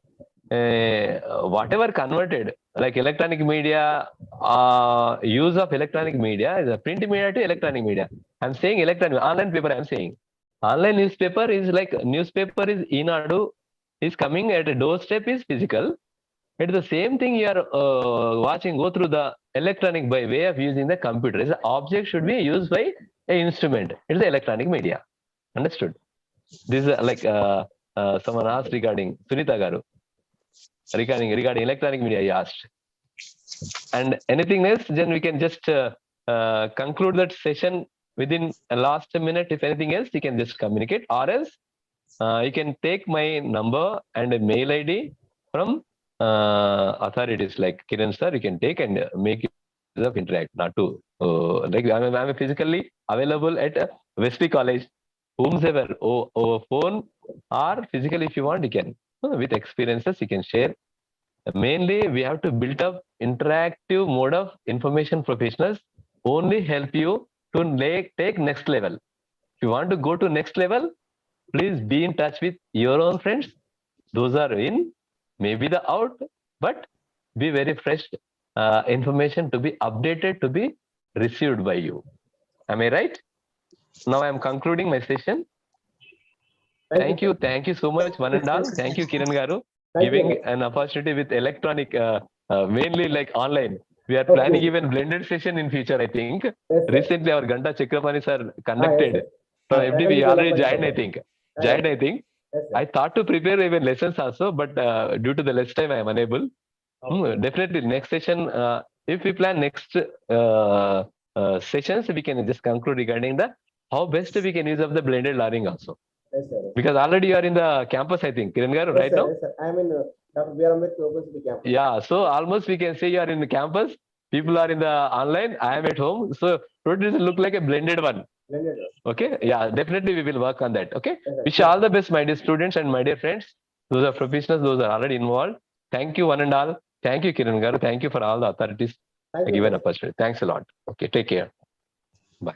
A: whatever converted, like electronic media, use of electronic media is a print media to electronic media. I'm saying electronic, online paper I'm saying. Online newspaper is like newspaper is Inadu, is coming at a doorstep is physical. It's the same thing you are watching go through the electronic by way of using the computer. The object should be used by an instrument. It's the electronic media. Understood? This is like someone asked regarding Sunita Garu. Regarding electronic media, you asked. And anything else, then we can just conclude that session within a last minute. If anything else, you can just communicate, or else you can take my number and a mail ID from authorities like Kiran sir. You can take and make use of Interact. Not to like I'm physically available at Wesley College. Whomsoever over phone or physically, if you want, you can. With experiences, you can share. Mainly, we have to build up interactive mode of information professionals. Only help you to take next level. If you want to go to next level, please be in touch with your own friends. Those are in, maybe the out, but be very fresh information to be updated, to be received by you. Am I right? Now I am concluding my session. Thank you so much, one and all. Thank you, Kiran Garu, giving an opportunity with electronic, mainly like online. We are planning even blended session in future, I think. Recently, our Ganta Chakrapani sir conducted. From FDB, already joined, I think. I thought to prepare even lessons also, but due to the less time, I am unable. Definitely, next session, if we plan next sessions, we can just conclude regarding the how best we can use of the blended learning also.
G: Yes, sir.
A: Because already you are in the campus, I think. Kiran Garu, right now?
G: Yes, sir. I'm in Dr. B.R. Ambedkar Open City campus.
A: Yeah, so almost we can say you are in the campus. People are in the online. I am at home. So it will look like a blended one. Okay. Yeah, definitely we will work on that. Okay.
G: Yes,
A: wish you all the best, my dear students and my dear friends. Those are professionals. Those are already involved. Thank you, one and all. Thank you, Kiran Garu. Thank you for all the authorities given opportunity. Thanks a lot. Okay. Take care. Bye.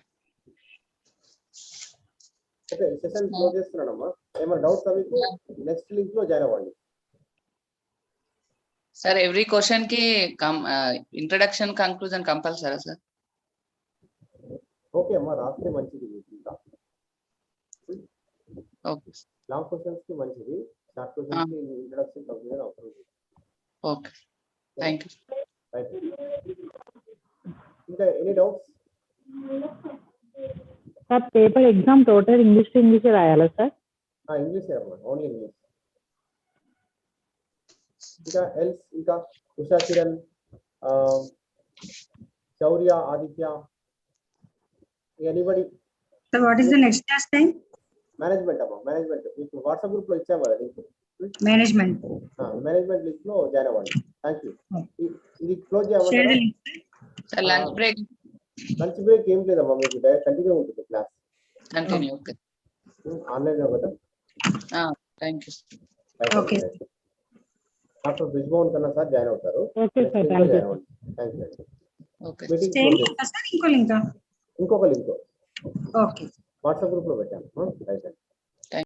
G: Okay, session close చేస్తున్నానమ్మా. ఏమైనా doubts మీకు next link లో join అవ్వండి.
H: Sir every question కి introduction conclusion compulsory sir.
G: Okay అమ్మా, రాస్తే మంచిది.
H: Okay.
G: Long questions కి మంచిది, షార్ట్ క్వశ్చన్స్ కి ఇంట్రడక్షన్ కంక్లూజన్ అవసరం లేదు.
H: Okay, thank you.
G: రైట్. ఇంకా any doubts?
J: Sir paper exam total English to English రాయాలా సార్?
G: ఇంగ్లీష్ అమ్మా, ఓన్లీ ఇంగ్లీష్. ఇంకా Usha, Kiran, Shaurya, Aditya, anybody?
D: Sir what is the next class time?
G: Management అమ్మా, మేనేజ్మెంట్ మీకు వాట్సాప్ గ్రూప్ లో ఇచ్చాం కదా లింక్.
D: మేనేజ్మెంట్
G: లింక్ లో జాయిన్ అవ్వండి. Thank you. ఇది క్లోజ్ చేయమని
H: sir lunch break
G: lunch break ఏం లేదమ్మా, మీకు డైరెక్ట్ కంటిన్యూ ఉంటుంది క్లాస్.
H: కంటిన్యూ. ఓకే
G: ఆన్లైన్ లో కదా.
H: Thank you.
D: Okay.
G: Doctor Brijmohan కన్నా సార్ జాయిన్ అవుతారు.
J: Okay sir, thank you.
G: Thank you.
H: Okay
G: meeting
D: Same link, sir? ఇంకో లింకా?
G: ఇంకొక లింక్
D: Okay.
G: వాట్సాప్ గ్రూప్ లో పెట్టాను. రైట్.